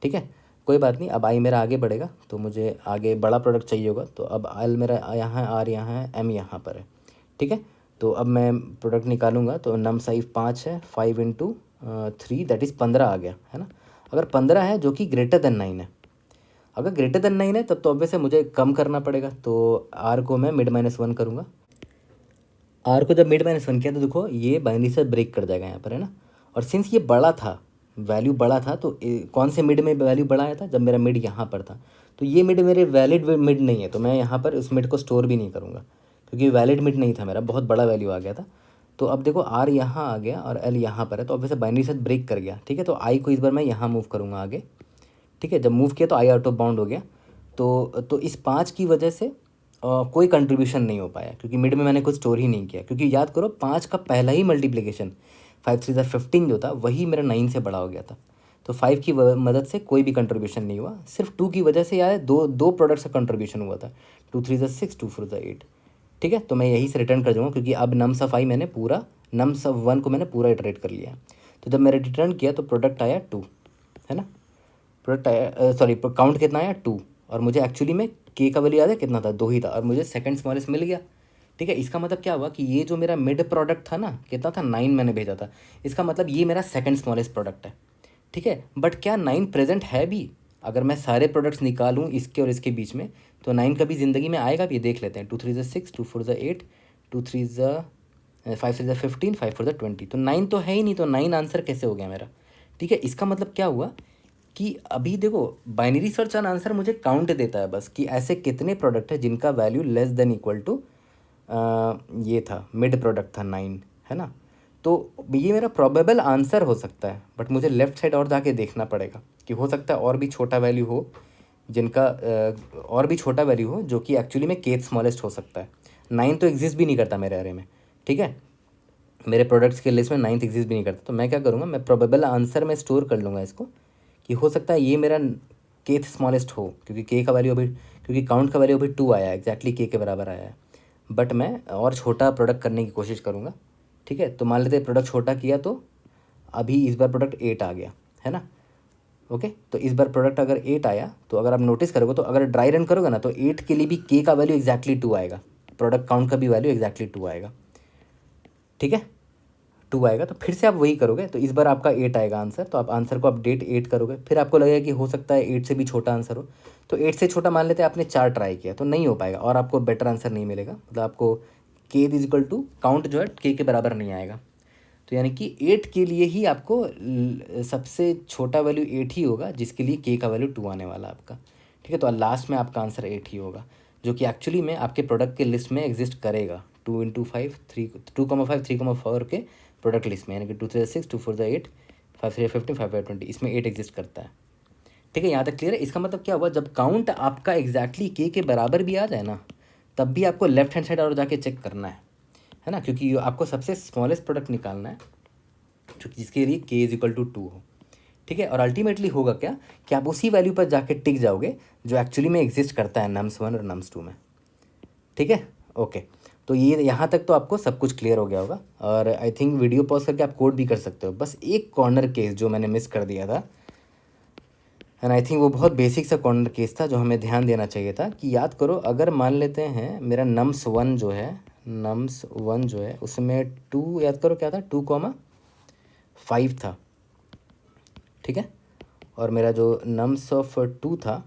ठीक है, कोई बात नहीं, अब आई मेरा आगे बढ़ेगा तो मुझे आगे बड़ा प्रोडक्ट चाहिए होगा, तो अब एल मेरा यहाँ है, आर यहाँ है, एम यहाँ पर है। ठीक है, तो अब मैं प्रोडक्ट निकालूंगा, तो नम साइज 5 है, 5 × 3 दैट इज़ 15 आ गया, है ना। अगर 15 है जो कि ग्रेटर देन 9 है, अगर ग्रेटर देन 9 है तब तो ऑब्वियस है मुझे कम करना पड़ेगा, तो आर को मैं मिड -1 करूँगा। आर को जब मिड -1 किया तो देखो ये बाइनरी से ब्रेक कर जाएगा यहाँ पर, है ना। और सिंस ये बड़ा था, वैल्यू बड़ा था, तो कौन से मिड में वैल्यू बड़ा आया था, जब मेरा मिड यहाँ पर था। तो ये मिड मेरे वैलिड मिड नहीं है, तो मैं यहाँ पर उस मिड को स्टोर भी नहीं करूँगा, क्योंकि वैलिड मिड नहीं था मेरा, बहुत बड़ा वैल्यू आ गया था। तो अब देखो आर यहाँ आ गया और एल यहाँ पर है, तो ऑब्वियसली बाइनरी से ब्रेक कर गया, ठीक है। तो आई को इस बार मैं यहाँ मूव करूँगा आगे, ठीक है। जब मूव किया तो आई आउट ऑफ बाउंड हो गया। तो इस 5 की वजह से कोई कंट्रीब्यूशन नहीं हो पाया, क्योंकि मिड में मैंने कुछ स्टोर ही नहीं किया, क्योंकि याद करो 5 का पहला ही मल्टीप्लिकेशन 5 3 15 जो था वही मेरा 9 से बड़ा हो गया था। तो 5 की मदद से कोई भी कंट्रीब्यूशन नहीं हुआ, सिर्फ 2 की वजह से यार दो प्रोडक्ट्स का कंट्रीब्यूशन हुआ था, 2 3 6 2 4 8, ठीक है। तो मैं यही से रिटर्न कर दूँगा, क्योंकि अब नम्स ऑफ आई मैंने पूरा नम्स ऑफ 1 को मैंने पूरा इटरेट कर लिया है। तो जब मैंने रिटर्न किया तो प्रोडक्ट आया 2, है ना। प्रोडक्ट आया, सॉरी काउंट कितना आया 2, और मुझे एक्चुअली में के का वैल्यू याद है कितना था, 2 ही था, और मुझे सेकंड स्मॉलेस्ट मिल गया, ठीक है। इसका मतलब क्या हुआ कि ये जो मेरा मिड प्रोडक्ट था ना, कितना था 9 मैंने भेजा था, इसका मतलब ये मेरा सेकंड स्मॉलेस्ट प्रोडक्ट है, ठीक है। बट क्या 9 प्रेजेंट है भी? अगर मैं सारे प्रोडक्ट्स निकालूँ इसके और इसके बीच में, तो 9 कभी ज़िंदगी में आएगा भी, देख लेते हैं। 2 3 6 2 4 8 2 3 5 6 15 5 4 20, तो 9 तो है ही नहीं, तो 9 आंसर कैसे हो गया मेरा, ठीक है। इसका मतलब क्या हुआ कि अभी देखो बाइनरी सर्च एंड आंसर मुझे काउंट देता है बस, कि ऐसे कितने प्रोडक्ट है जिनका value less than equal to ये था मिड प्रोडक्ट था 9, है ना। तो ये मेरा प्रोबेबल आंसर हो सकता है, बट मुझे लेफ्ट साइड और जाके देखना पड़ेगा कि हो सकता है और भी छोटा वैल्यू हो, जिनका और भी छोटा वैल्यू हो, जो कि एक्चुअली में केथ स्मॉलेस्ट हो सकता है। 9 तो एग्जिस्ट भी नहीं करता मेरे एरे में, ठीक है। मेरे प्रोडक्ट्स के लिस्ट में 9 एग्जिस्ट भी नहीं करता, तो मैं क्या करूँगा, मैं प्रोबेबल आंसर में स्टोर कर लूँगा इसको, कि हो सकता है ये मेरा केथ स्मॉलेस्ट हो, क्योंकि के का वैल्यू अभी, क्योंकि काउंट का वैल्यू अभी 2 आया है, एग्जैक्टली के बराबर आया है। बट मैं और छोटा प्रोडक्ट करने की कोशिश करूँगा, ठीक है। तो मान लेते हैं प्रोडक्ट छोटा किया, तो अभी इस बार प्रोडक्ट 8 आ गया, है ना। ओके, तो इस बार प्रोडक्ट अगर 8 आया, तो अगर आप नोटिस करोगे, तो अगर ड्राई रन करोगे ना, तो 8 के लिए भी के का वैल्यू एग्जैक्टली 2 आएगा, प्रोडक्ट काउंट का भी वैल्यू एग्जैक्टली 2 आएगा, ठीक है। 2 आएगा, तो फिर से आप वही करोगे, तो इस बार आपका 8 आएगा आंसर, तो आप आंसर को अपडेट 8 करोगे, फिर आपको लगेगा कि हो सकता है 8 से भी छोटा आंसर हो, तो 8 से छोटा मान लेते हैं आपने 4 ट्राई किया, तो नहीं हो पाएगा, और आपको बेटर आंसर नहीं मिलेगा, मतलब आपको के इज इक्वल टू काउंट जो है के बराबर नहीं आएगा। तो यानी कि 8 के लिए ही आपको सबसे छोटा वैल्यू 8 ही होगा, जिसके लिए के का वैल्यू 2 आने वाला आपका, ठीक है। तो लास्ट में आपका आंसर 8 ही होगा, जो कि एक्चुअली में आपके प्रोडक्ट के लिस्ट में एग्जिस्ट करेगा, 2 × 5 3 2,5 3,4 के प्रोडक्ट लिस्ट में, यानी कि 2 3 6 2 4 8 5 3 15 5 5 20, इसमें 8 एग्जिस्ट करता है, ठीक है। यहाँ तक क्लियर है। इसका मतलब क्या हुआ, जब काउंट आपका एग्जैक्टली के बराबर भी आ जाए ना, तब भी आपको लेफ्ट हैंड साइड और जाके चेक करना है ना, क्योंकि आपको सबसे स्मॉलेस्ट प्रोडक्ट निकालना है, जिसके लिए के इज इक्वल टू 2 हो, ठीक है। और अल्टीमेटली होगा क्या कि आप उसी वैल्यू पर जाके टिक जाओगे जो एक्चुअली में एग्जिस्ट करता है नम्स 1 और नम्स 2 में, ठीक है। ओके, तो ये यहाँ तक तो आपको सब कुछ क्लियर हो गया होगा, और आई थिंक वीडियो पॉज करके आप कोड भी कर सकते हो। बस एक कॉर्नर केस जो मैंने मिस कर दिया था, एंड आई थिंक वो बहुत बेसिक सा कॉर्नर केस था जो हमें ध्यान देना चाहिए था, कि याद करो अगर मान लेते हैं मेरा नम्स 1 जो है उसमें 2, याद करो क्या था, 2,5 था, ठीक है। और मेरा जो नम्स ऑफ 2 था,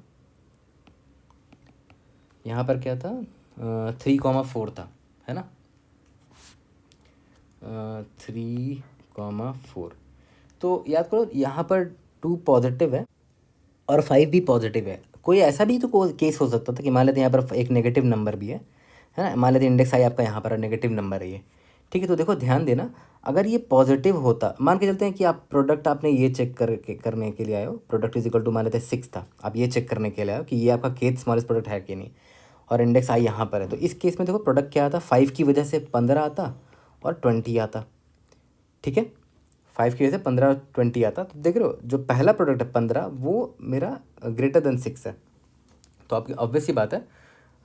यहाँ पर क्या था, 3,4 था, है ना, 3,4। तो याद करो यहाँ पर 2 पॉजिटिव है और 5 भी पॉजिटिव है। कोई ऐसा भी तो केस हो सकता था कि मान लेते हैं यहाँ पर एक नेगेटिव नंबर भी है ना, मान लेते हैं इंडेक्स आई आपका यहाँ पर नेगेटिव नंबर है ये, ठीक है। तो देखो ध्यान देना, अगर ये पॉजिटिव होता, मान के चलते हैं कि आप प्रोडक्ट आपने ये चेक करने के लिए आए हो, प्रोडक्ट इज इक्वल टू मान लेते हैं 6 था, आप ये चेक करने के लिए आए हो कि ये आपका केथ स्मॉलेस्ट प्रोडक्ट है कि नहीं, और इंडेक्स आई यहाँ पर है, तो इस केस में देखो प्रोडक्ट क्या आता, 5 की वजह से 15 आता और 20 आता, ठीक है। 5 की वजह से 15 20 आता, तो देख रहे हो जो पहला प्रोडक्ट है 15, वो मेरा ग्रेटर देन 6 है। तो आपकी ऑब्वियस सी बात है,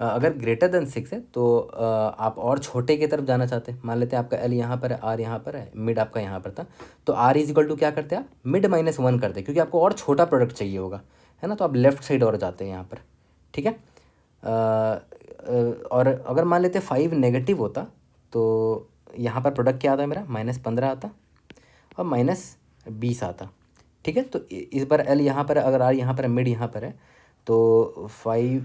अगर ग्रेटर देन 6 है तो आप और छोटे की तरफ जाना चाहते हैं। मान लेते हैं आपका एल यहाँ पर है, आर यहाँ पर है, मिड आपका यहाँ पर था, तो आर इज इक्वल टू क्या करते हैं आप, मिड -1 करते हैं, क्योंकि आपको और छोटा प्रोडक्ट चाहिए होगा, है ना। तो आप लेफ्ट साइड और जाते हैं यहाँ पर, ठीक है। और अगर मान लेते हैं 5 नेगेटिव होता, तो यहाँ पर प्रोडक्ट क्या आता है मेरा, -15 आता और -20 आता, ठीक है। तो इस बार एल यहाँ पर है, अगर आर यहाँ पर है, मिड यहाँ पर है, तो 5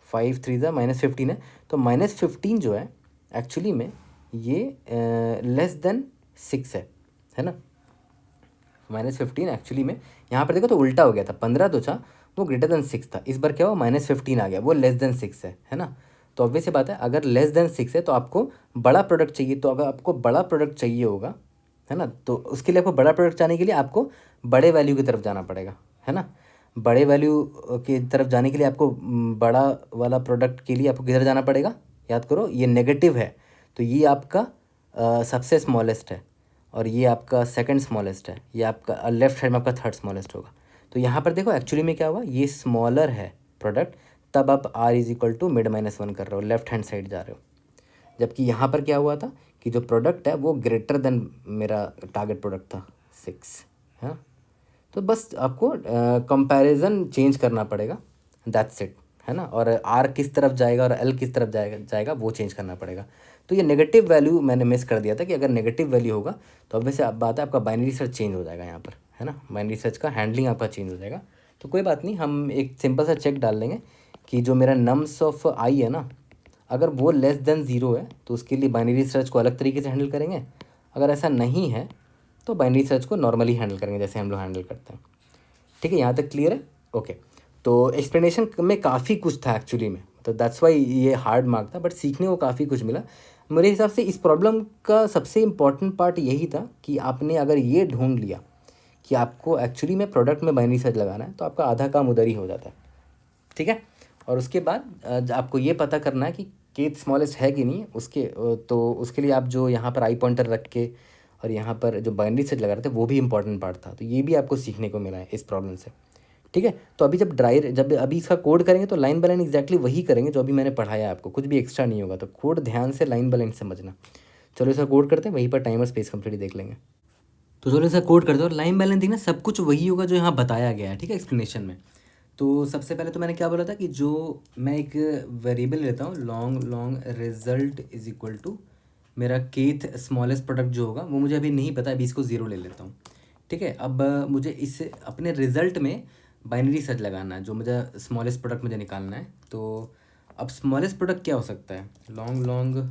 3 -15 है, तो -15 जो है एक्चुअली में ये लेस देन 6 है ना। -15 एक्चुअली में यहाँ पर देखो तो उल्टा हो गया था, 15 तो था वो ग्रेटर देन 6 था, इस बार क्या हुआ -15 आ गया, वो लेस देन 6 है ना। तो ऑब्वियस सी बात है, अगर लेस देन 6 है तो आपको बड़ा प्रोडक्ट चाहिए, तो अगर आपको बड़ा प्रोडक्ट चाहिए होगा है ना, तो उसके लिए आपको बड़ा प्रोडक्ट जाने के लिए आपको बड़े वैल्यू की तरफ जाना पड़ेगा है ना। बड़े वैल्यू की तरफ जाने के लिए आपको बड़ा वाला प्रोडक्ट के लिए आपको किधर जाना पड़ेगा, याद करो ये नेगेटिव है, तो ये आपका सबसे स्मॉलेस्ट है और ये आपका सेकंड स्मॉलेस्ट है, ये आपका लेफ्ट साइड में आपका थर्ड स्मॉलेस्ट होगा। तो यहाँ पर देखो एक्चुअली में क्या हुआ, ये स्मॉलर है प्रोडक्ट, तब आप r is equal to mid -1 कर रहे हो, लेफ्ट हैंड साइड जा रहे हो। जबकि यहाँ पर क्या हुआ था कि जो प्रोडक्ट है वो ग्रेटर देन मेरा टारगेट प्रोडक्ट था 6 है ना। तो बस आपको कंपैरिजन चेंज करना पड़ेगा, दैट्स इट है ना। और आर किस तरफ जाएगा और एल किस तरफ जाएगा वो चेंज करना पड़ेगा। तो ये नेगेटिव वैल्यू मैंने मिस कर दिया था कि अगर नेगेटिव वैल्यू होगा तो ऑब्वियसली आप बात है आपका बाइनरी सर्च चेंज हो जाएगा यहाँ पर है ना, बाइनरी सर्च का हैंडलिंग आपका चेंज हो जाएगा। तो कोई बात नहीं, हम एक सिंपल सा चेक डाल लेंगे कि जो मेरा नम्स ऑफ आई है ना, अगर वो लेस देन 0 है तो उसके लिए बाइनरी सर्च को अलग तरीके से हैंडल करेंगे, अगर ऐसा नहीं है तो बाइनरी सर्च को नॉर्मली हैंडल करेंगे जैसे हम लोग हैंडल करते हैं। ठीक है, यहाँ तक क्लियर है। ओके, तो एक्सप्लेनेशन में काफ़ी कुछ था एक्चुअली में, तो दैट्स वाई ये हार्ड मार्क था, बट सीखने को काफ़ी कुछ मिला। मेरे हिसाब से इस प्रॉब्लम का सबसे इम्पॉर्टेंट पार्ट यही था कि आपने अगर ये ढूंढ लिया कि आपको एक्चुअली में प्रोडक्ट में बाइनरी सर्च लगाना है, तो आपका आधा काम उधर ही हो जाता है। ठीक है, और उसके बाद आपको ये पता करना है कि केथ स्मॉलेस्ट है कि नहीं तो उसके लिए आप जो यहाँ पर आई पॉइंटर रख के और यहाँ पर जो बाइनरी सर्च लगा रहे थे वो भी इंपॉर्टेंट पार्ट था, तो ये भी आपको सीखने को मिला है इस प्रॉब्लम से। ठीक है, तो अभी जब अभी इसका कोड करेंगे तो लाइन बाय लाइन एग्जैक्टली वही करेंगे जो अभी मैंने पढ़ाया है आपको, कुछ भी एक्स्ट्रा नहीं होगा, तो कोड ध्यान से लाइन बाय लाइन समझना। चलो इसका कोड करते हैं, वहीं पर टाइमर स्पेस कंप्लीट देख लेंगे। तो चलो इसका कोड करते हैं और लाइन बाय लाइन देखना, सब कुछ वही होगा जो यहाँ बताया गया है। ठीक है, एक्सप्लेनेशन में तो सबसे पहले तो मैंने क्या बोला था कि जो मैं एक वेरिएबल लेता हूँ long result is equal to मेरा केथ स्मॉलेस्ट प्रोडक्ट जो होगा वो मुझे अभी नहीं पता, अभी इसको 0 ले लेता हूँ। ठीक है, अब मुझे इस अपने रिजल्ट में बाइनरी सर्च लगाना है, जो मुझे स्मॉलेस्ट प्रोडक्ट मुझे निकालना है। तो अब स्मॉलेस्ट प्रोडक्ट क्या हो सकता है, लॉन्ग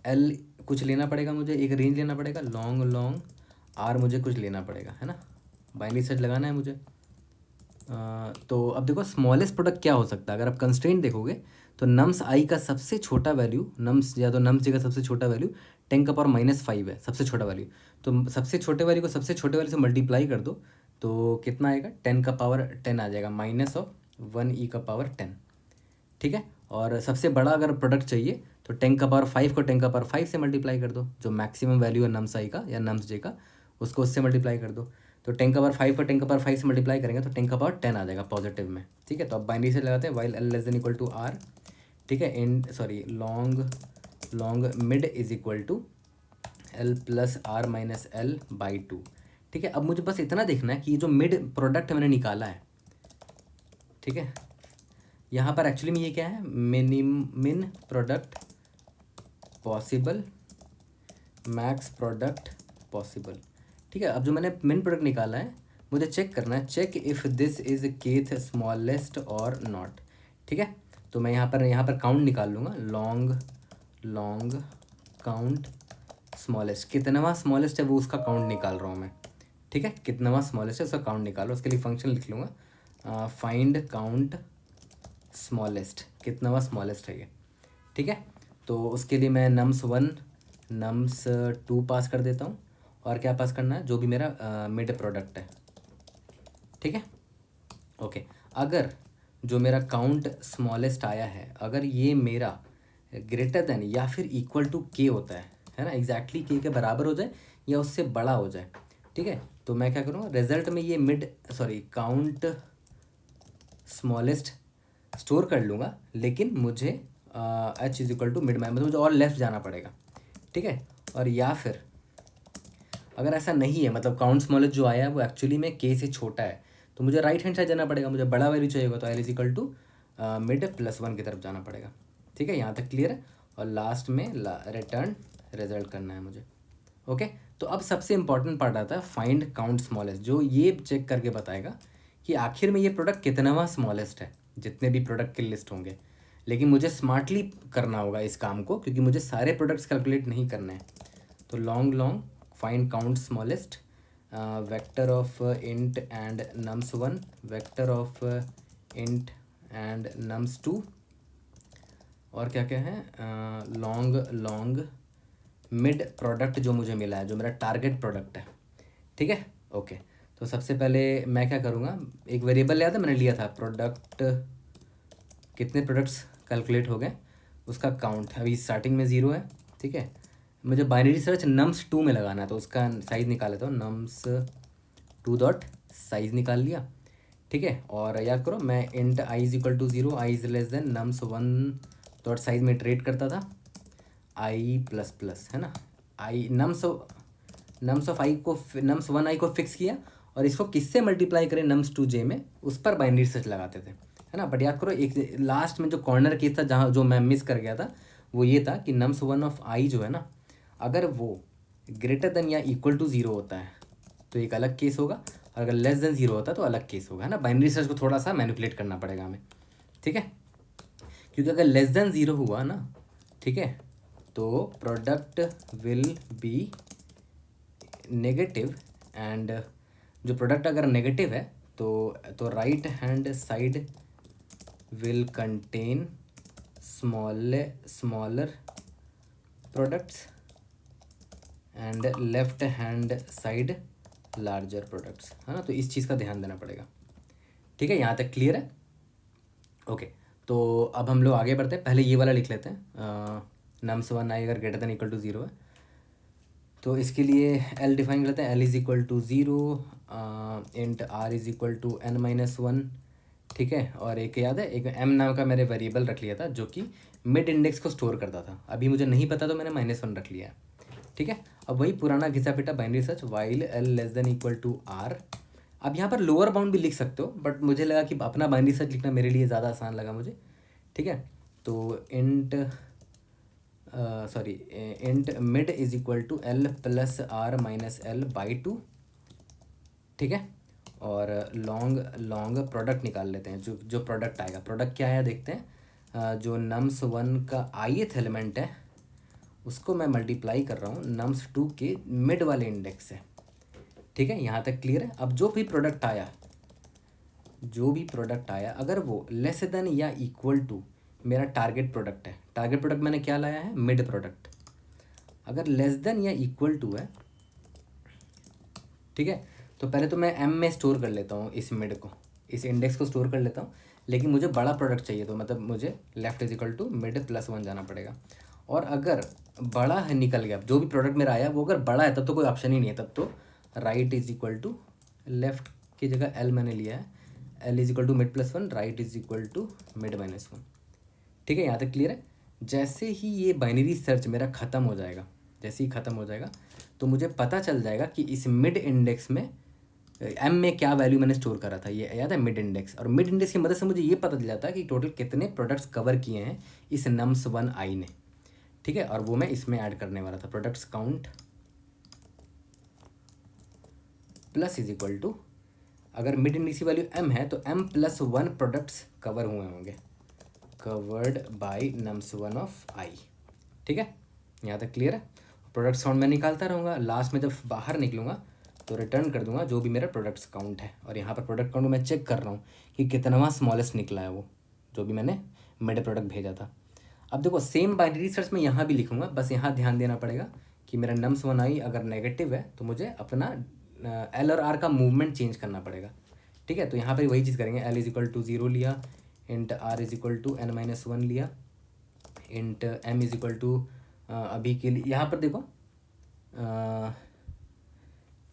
एल कुछ लेना पड़ेगा, मुझे एक रेंज लेना पड़ेगा, लॉन्ग आर मुझे कुछ लेना पड़ेगा है ना, बाइनरी सर्च लगाना है मुझे। तो अब देखो स्मॉलेस्ट प्रोडक्ट क्या हो सकता है, अगर आप कंस्ट्रेंट देखोगे तो नम्स आई का सबसे छोटा वैल्यू, नम्स या तो नम्स जी का सबसे छोटा वैल्यू 10⁻⁻5 है, सबसे छोटा वैल्यू। तो सबसे छोटे वैल्यू को सबसे छोटे वैल्यू से मल्टीप्लाई कर दो तो कितना आएगा, 10⁻10 आ जाएगा, -1e⁻10। ठीक है, और सबसे बड़ा अगर प्रोडक्ट चाहिए तो 10⁻5 को 10⁻5 से मल्टीप्लाई कर दो, जो मैक्सिमम वैल्यू है नम्स आई का या नम्स जे का, उसको उससे मल्टीप्लाई कर दो। तो 10⁻5 को 10⁻5 से मल्टीप्लाई करेंगे तो 10⁻10 आ जाएगा पॉजिटिव में। ठीक है, तो अब बाइनरी से लगाते हैं while L less than equal to R. ठीक है, long mid is equal to L plus R minus L by 2। ठीक है, अब मुझे बस इतना देखना है कि जो मिड प्रोडक्ट मैंने निकाला है, ठीक है, यहाँ पर एक्चुअली में ये क्या है, मिन product possible, max product possible. ठीक है, अब जो मैंने मिन प्रोडक्ट निकाला है मुझे चेक करना है, check if this is kth smallest और नॉट। ठीक है, तो मैं यहाँ पर काउंट निकाल लूँगा, लॉन्ग काउंट स्मॉलेस्ट, कितनावा स्मॉलेस्ट है वो उसका काउंट निकाल रहा हूँ मैं। ठीक है, कितनावा स्मॉलेस्ट है उसका काउंट निकालो, उसके लिए फंक्शन लिख लूँगा फाइंड काउंट स्मॉलेस्ट, कितनावा स्मॉलेस्ट है ये। ठीक है, तो उसके लिए मैं nums1 nums2 पास कर देता हूँ और क्या पास करना है, जो भी मेरा मिड प्रोडक्ट है। ठीक है, ओके, अगर जो मेरा काउंट स्मॉलेस्ट आया है, अगर ये मेरा ग्रेटर देन या फिर इक्वल टू के होता है ना, एग्जैक्टली के बराबर हो जाए या उससे बड़ा हो जाए। ठीक है, तो मैं क्या करूँगा, रिजल्ट में ये काउंट स्मॉलेस्ट स्टोर कर लूँगा, लेकिन मुझे H is equal to mid मतलब मुझे और लेफ्ट जाना पड़ेगा। ठीक है, और या फिर अगर ऐसा नहीं है, मतलब काउंट स्मॉलेस्ट जो आया है वो एक्चुअली में के से छोटा है, तो मुझे राइट हैंड साइड जाना पड़ेगा, मुझे बड़ा वैल्यू चाहिए होगा तो L is equal to mid +1 की तरफ जाना पड़ेगा। ठीक है, यहाँ तक क्लियर है, और लास्ट में रिटर्न रिजल्ट करना है मुझे। ओके, तो अब सबसे इंपॉर्टेंट पार्ट आता है फाइंड काउंट स्मॉलेस्ट, जो ये चेक करके बताएगा कि आखिर में ये प्रोडक्ट कितनावा स्मॉलेस्ट है जितने भी प्रोडक्ट की लिस्ट होंगे। लेकिन मुझे स्मार्टली करना होगा इस काम को, क्योंकि मुझे सारे प्रोडक्ट्स कैलकुलेट नहीं करने हैं। तो long long find count smallest vector of int and nums 1, vector of int and nums 2, और क्या क्या है, लॉन्ग लॉन्ग मिड प्रोडक्ट जो मुझे मिला है, जो मेरा टारगेट प्रोडक्ट है। ठीक है, ओके। तो सबसे पहले मैं क्या करूँगा, एक वेरिएबल लिया था मैंने, लिया था प्रोडक्ट, कितने प्रोडक्ट्स कैलकुलेट हो गए उसका काउंट। अभी स्टार्टिंग में 0 है। ठीक है, मुझे बाइनरी सर्च नम्स 2 में लगाना है, तो उसका साइज़ निकाल लेता हूँ, नम्स 2 डॉट साइज़ निकाल लिया। ठीक है, और याद करो मैं int I is equal to 0, I is less than nums 1 dot size में इटरेट करता था, आई प्लस प्लस, है ना। आई नम्स ऑफ आई को, नम्स 1 आई को फिक्स किया, और इसको किससे मल्टीप्लाई करें नम्स 2 जे में, उस पर बाइनरी सर्च लगाते थे, है ना। बट याद करो एक लास्ट में जो कॉर्नर केस था जहाँ जो मैं मिस कर गया था, वो ये था कि नम्स 1 ऑफ आई जो है ना, अगर वो ग्रेटर देन या इक्वल टू 0 होता है तो एक अलग केस होगा, और अगर लेस देन 0 होता है तो अलग केस होगा, है ना। बाइनरी सर्च को थोड़ा सा मैनिपुलेट करना पड़ेगा हमें। ठीक है, क्योंकि अगर लेस देन 0 हुआ ना, ठीक है, तो product will B negative, and जो प्रोडक्ट अगर नेगेटिव है तो right hand side will contain smaller products and left hand side larger products, है ना। तो इस चीज़ का ध्यान देना पड़ेगा। ठीक है, यहाँ तक क्लियर है? ओके, तो अब हम लोग आगे बढ़ते हैं। पहले ये वाला लिख लेते हैं, नम्स 1 आई अगर ग्रेटर देन इक्वल टू 0 है, तो इसके लिए एल डिफाइन करते हैं, L is equal to 0, int R is equal to n-1। ठीक है, और एक याद है, एक m नाम का मैंने वेरिएबल रख लिया था जो कि मिड इंडेक्स को स्टोर करता था। अभी मुझे नहीं पता तो मैंने -1 रख लिया है। ठीक है, अब वही पुराना घिसा पिटा binary search, while L less than equal to R. अब यहाँ पर लोअर बाउंड भी लिख सकते हो, बट मुझे लगा कि अपना बाइनरी सर्च लिखना मेरे लिए ज़्यादा आसान लगा मुझे। ठीक है, तो int int mid is equal to L plus R minus L by 2। ठीक है, और लॉन्ग प्रोडक्ट निकाल लेते हैं, जो प्रोडक्ट आएगा। प्रोडक्ट क्या है देखते हैं, जो नम्स 1 का ith एलिमेंट है उसको मैं मल्टीप्लाई कर रहा हूँ नम्स 2 के मिड वाले इंडेक्स से। ठीक है, यहाँ तक क्लियर है? अब जो भी प्रोडक्ट आया अगर वो लेस देन या इक्वल टू मेरा टारगेट प्रोडक्ट है, टारगेट प्रोडक्ट मैंने क्या लाया है, मिड प्रोडक्ट, अगर लेस देन या इक्वल टू है, ठीक है, तो पहले तो मैं m में स्टोर कर लेता हूँ इस मिड को, इस इंडेक्स को स्टोर कर लेता हूँ। लेकिन मुझे बड़ा प्रोडक्ट चाहिए, तो मतलब मुझे left is equal to mid plus 1 जाना पड़ेगा। और अगर बड़ा है निकल गया, जो भी प्रोडक्ट मेरा आया वो अगर बड़ा है, तब तो कोई ऑप्शन ही नहीं है, तब तो right is equal to, left की जगह एल मैंने लिया है, L is equal to mid plus 1, right is equal to mid minus 1। ठीक है, यहाँ तक क्लियर है? जैसे ही ये बाइनरी सर्च मेरा ख़त्म हो जाएगा, जैसे ही ख़त्म हो जाएगा तो मुझे पता चल जाएगा कि इस मिड इंडेक्स में m में क्या वैल्यू मैंने स्टोर करा था, ये याद है, मिड इंडेक्स। और मिड इंडेक्स की मदद से मुझे ये पता चल जाता है कि टोटल कितने प्रोडक्ट्स कवर किए हैं इस नम्स 1 आई ने। ठीक है, और वो मैं इसमें ऐड करने वाला था, products count plus is equal to, अगर मिड इंडेक्स की वैल्यू m है तो m प्लस 1 प्रोडक्ट्स कवर हुए होंगे, कवर्ड बाई नम्स 1 ऑफ आई। ठीक है, यहाँ तक क्लियर है? प्रोडक्ट्स काउंट मैं निकालता रहूँगा, लास्ट में जब बाहर निकलूँगा तो रिटर्न कर दूंगा जो भी मेरा प्रोडक्ट्स काउंट है। और यहाँ पर प्रोडक्ट काउंट मैं चेक कर रहा हूँ कि कितनावा स्मॉलेस्ट निकला है वो, जो भी मैंने मिड प्रोडक्ट भेजा था। अब देखो सेम बाइनरी सर्च में यहाँ भी लिखूँगा, बस यहाँ ध्यान देना पड़ेगा कि मेरा नम्स 1 आई अगर नेगेटिव है तो मुझे अपना एल और आर का मूवमेंट चेंज करना पड़ेगा। ठीक है, तो यहाँ पर वही चीज़ करेंगे, एल इज इक्वल टू 0 लिया, int R is equal to n-1 लिया, int m is equal to, अभी के लिए यहाँ पर देखो,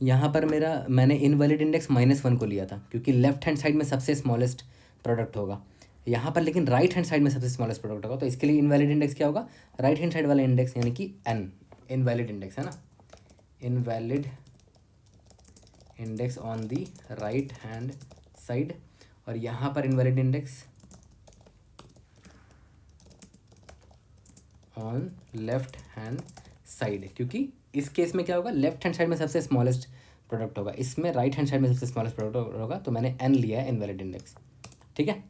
यहाँ पर मैंने इनवैलिड इंडेक्स -1 को लिया था क्योंकि लेफ्ट हैंड साइड में सबसे स्मॉलेस्ट प्रोडक्ट होगा। यहाँ पर लेकिन राइट हैंड साइड में सबसे स्मॉलेस्ट प्रोडक्ट होगा, तो इसके लिए इनवैलिड इंडेक्स क्या होगा, राइट हैंड साइड वाला इंडेक्स यानी कि n इनवैलिड इंडेक्स, है ना, invalid index on the right hand side. और यहाँ पर invalid index on left hand side, क्योंकि इस केस में क्या होगा, लेफ्ट हैंड साइड में सबसे स्मॉलेस्ट प्रोडक्ट होगा, इसमें राइट हैंड साइड में सबसे स्मॉलेस्ट प्रोडक्ट होगा, तो मैंने n लिया है इनवैलिड इंडेक्स, ठीक है।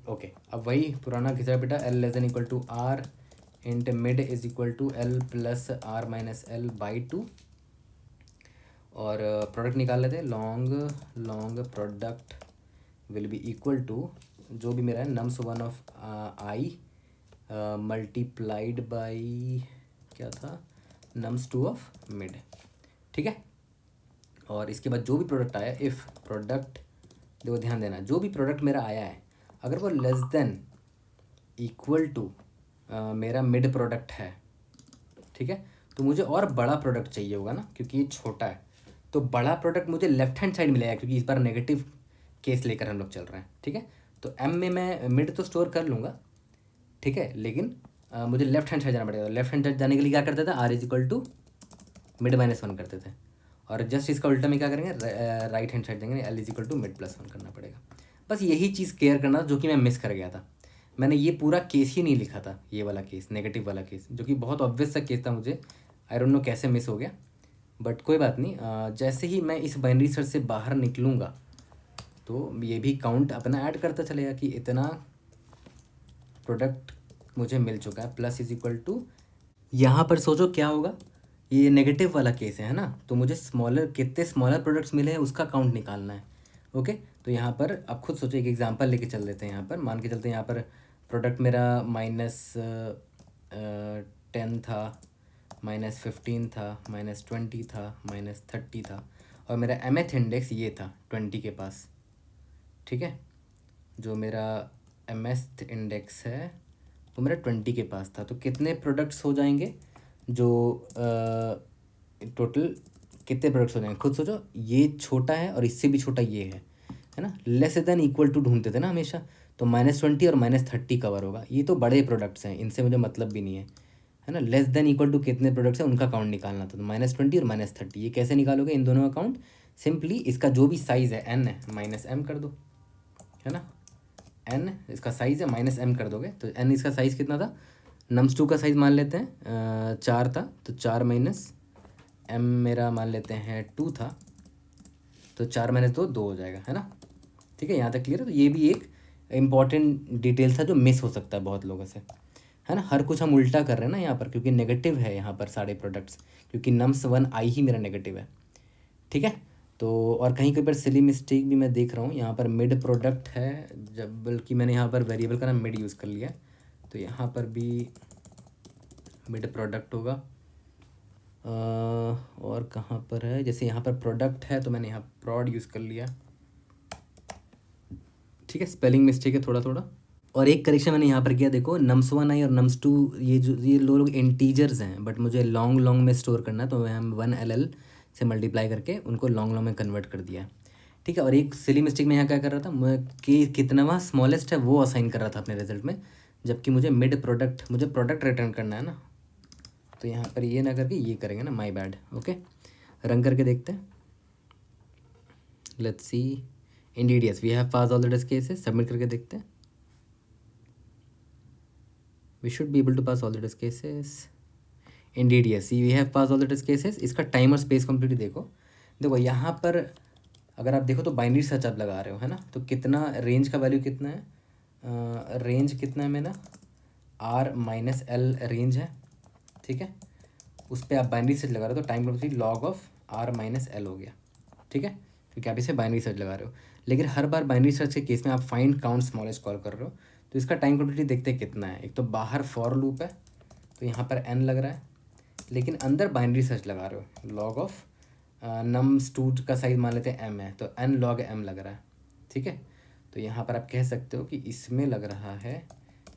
ओके, अब वही पुराना खिंचा बेटा, l less than equal to r int mid is equal to l plus r minus l by 2, और प्रोडक्ट निकाल लेते हैं। Long product will be equal to जो भी मेरा है nums 1 of I multiplied by क्या था, नम्स 2 ऑफ मिड, ठीक है। और इसके बाद जो भी प्रोडक्ट आया, इफ़ प्रोडक्ट, देखो ध्यान देना, जो भी प्रोडक्ट मेरा आया है अगर वो लेस देन इक्वल टू मेरा मिड प्रोडक्ट है, ठीक है, तो मुझे और बड़ा प्रोडक्ट चाहिए होगा ना, क्योंकि ये छोटा है, तो बड़ा प्रोडक्ट मुझे लेफ्ट हैंड साइड मिलेगा, क्योंकि इस बार नेगेटिव केस लेकर हम लोग चल रहे हैं, ठीक है। तो एम में मैं मिड तो स्टोर कर लूँगा, ठीक है, लेकिन मुझे लेफ्ट हैंड साइड जाना पड़ेगा। लेफ्ट हैंड साइड जाने के लिए क्या करते थे, R is equal to mid minus 1 करते थे, और जस्ट इसका उल्टा में क्या करेंगे, राइट हैंड साइड देंगे, L is equal to mid plus 1 करना पड़ेगा। बस यही चीज़ केयर करना जो कि मैं मिस कर गया था। मैंने ये पूरा केस ही नहीं लिखा था, ये वाला केस, नेगेटिव वाला केस, जो कि बहुत ऑब्वियस सा केस था, मुझे आई डोंट नो कैसे मिस हो गया, बट कोई बात नहीं। जैसे ही मैं इस बाइनरी सर्च से बाहर निकलूँगा तो ये भी काउंट अपना ऐड करता चलेगा कि इतना प्रोडक्ट मुझे मिल चुका है, प्लस इज इक्वल टू, यहाँ पर सोचो क्या होगा, ये नेगेटिव वाला केस है ना, तो मुझे कितने स्मॉलर प्रोडक्ट्स मिले हैं उसका काउंट निकालना है। ओके, तो यहाँ पर आप खुद सोचो, एक एग्जांपल लेके चल देते हैं। यहाँ पर मान के चलते हैं, यहाँ पर प्रोडक्ट मेरा -10 था, -15 था, -20 था, -30 था, और मेरा mth इंडेक्स ये था 20 के पास, ठीक है। जो मेरा mth इंडेक्स है वो मेरा 20 के पास था, तो कितने प्रोडक्ट्स हो जाएंगे, जो टोटल कितने प्रोडक्ट्स हो जाएंगे खुद सोचो। ये छोटा है और इससे भी छोटा ये है ना, लेस देन इक्वल टू ढूंढते थे ना हमेशा, तो -20 और -30 कवर होगा। ये तो बड़े प्रोडक्ट्स हैं, इनसे मुझे मतलब भी नहीं है ना। लेस देन इक्वल टू कितने प्रोडक्ट्स हैं उनका काउंट निकालना था, तो -20 और -30, ये कैसे निकालोगे इन दोनों का काउंट, सिंपली इसका जो भी साइज़ है n है -m कर दो, है ना, n इसका साइज़ है -m कर दोगे, तो n इसका साइज़ कितना था, नम्स 2 का साइज़ मान लेते हैं 4 था, तो 4 माइनस m मेरा मान लेते हैं 2 था, तो 4 माइनस 2 2 हो जाएगा, है ना। ठीक है, यहाँ तक क्लियर है। तो ये भी एक इम्पॉर्टेंट डिटेल था जो मिस हो सकता है बहुत लोगों से, है ना। हर कुछ हम उल्टा कर रहे हैं ना यहाँ पर, क्योंकि नेगेटिव है यहाँ पर सारे प्रोडक्ट्स, क्योंकि नम्स 1 आई ही मेरा नेगेटिव है, ठीक है। तो और कहीं कहीं पर सिली मिस्टेक भी मैं देख रहा हूँ, यहाँ पर मिड प्रोडक्ट है, जब बल्कि मैंने यहाँ पर वेरिएबल का नाम मिड यूज़ कर लिया, तो यहाँ पर भी मिड प्रोडक्ट होगा। और कहाँ पर है, जैसे यहाँ पर प्रोडक्ट है तो मैंने यहाँ प्रॉड यूज़ कर लिया, ठीक है। स्पेलिंग मिस्टेक है थोड़ा थोड़ा। और एक करेक्शन मैंने यहाँ पर किया, देखो नम्स 1 आई और नम्स 2, ये लोग इंटीजर्स हैं, बट मुझे लॉन्ग में स्टोर करना है, तो मैं हम 1 से मल्टीप्लाई करके उनको लॉन्ग में कन्वर्ट कर दिया, ठीक है। और एक सिली मिस्टेक में यहाँ क्या कर रहा था मैं, कि कितनावा स्मॉलेस्ट है वो असाइन कर रहा था अपने रिजल्ट में, जबकि मुझे मिड प्रोडक्ट, मुझे प्रोडक्ट रिटर्न करना है ना, तो यहाँ पर ये ना करके ये करेंगे ना, माई बैड। ओके, रन करके देखते हैं, let's see, indeed yes we have pass all the test cases, submit करके देखते हैं, we should be able to pass all the test cases, indeed yes we have passed all the test cases। इसका time और space completely देखो यहाँ पर अगर आप देखो तो बाइनरी सर्च आप लगा रहे हो, है ना, तो कितना रेंज का वैल्यू कितना है, रेंज कितना है मेरा, r-l रेंज है, ठीक है। उस पर आप बाइनरी सर्च लगा रहे हो, तो time completely log of r-l हो गया, ठीक है, क्योंकि आप इसे बाइनरी सर्च लगा रहे हो। लेकिन हर बार बाइनरी सर्च के केस में आप फाइंड काउंट स्मॉलेस्ट कॉल कर रहे हो, तो इसका टाइम कम्प्लीटली देखते हैं कितना है। एक तो बाहर फॉर लूप है, तो यहाँ पर n लग रहा है, लेकिन अंदर बाइनरी सर्च लगा रहे हो, log ऑफ नम्स 2 का साइज मान लेते हैं m है, तो n log m लग रहा है, ठीक है। तो यहाँ पर आप कह सकते हो कि इसमें लग रहा है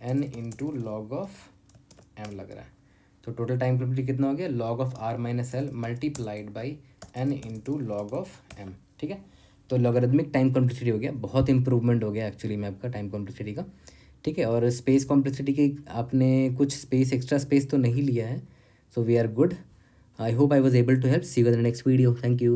n into log of m लग रहा है, तो टोटल टाइम कम्प्लीटली कितना हो गया, log of r-l multiplied by n into log of m, ठीक है। तो लॉगरिथमिक टाइम कॉम्प्लेक्सिटी हो गया, बहुत इंप्रूवमेंट हो गया एक्चुअली में आपका टाइम कॉम्प्लेक्सिटी का, ठीक है। और स्पेस कॉम्प्लेक्सिटी की आपने कुछ स्पेस, एक्स्ट्रा स्पेस तो नहीं लिया है, so we are good. I hope I was able to help, see you in the next video, thank you.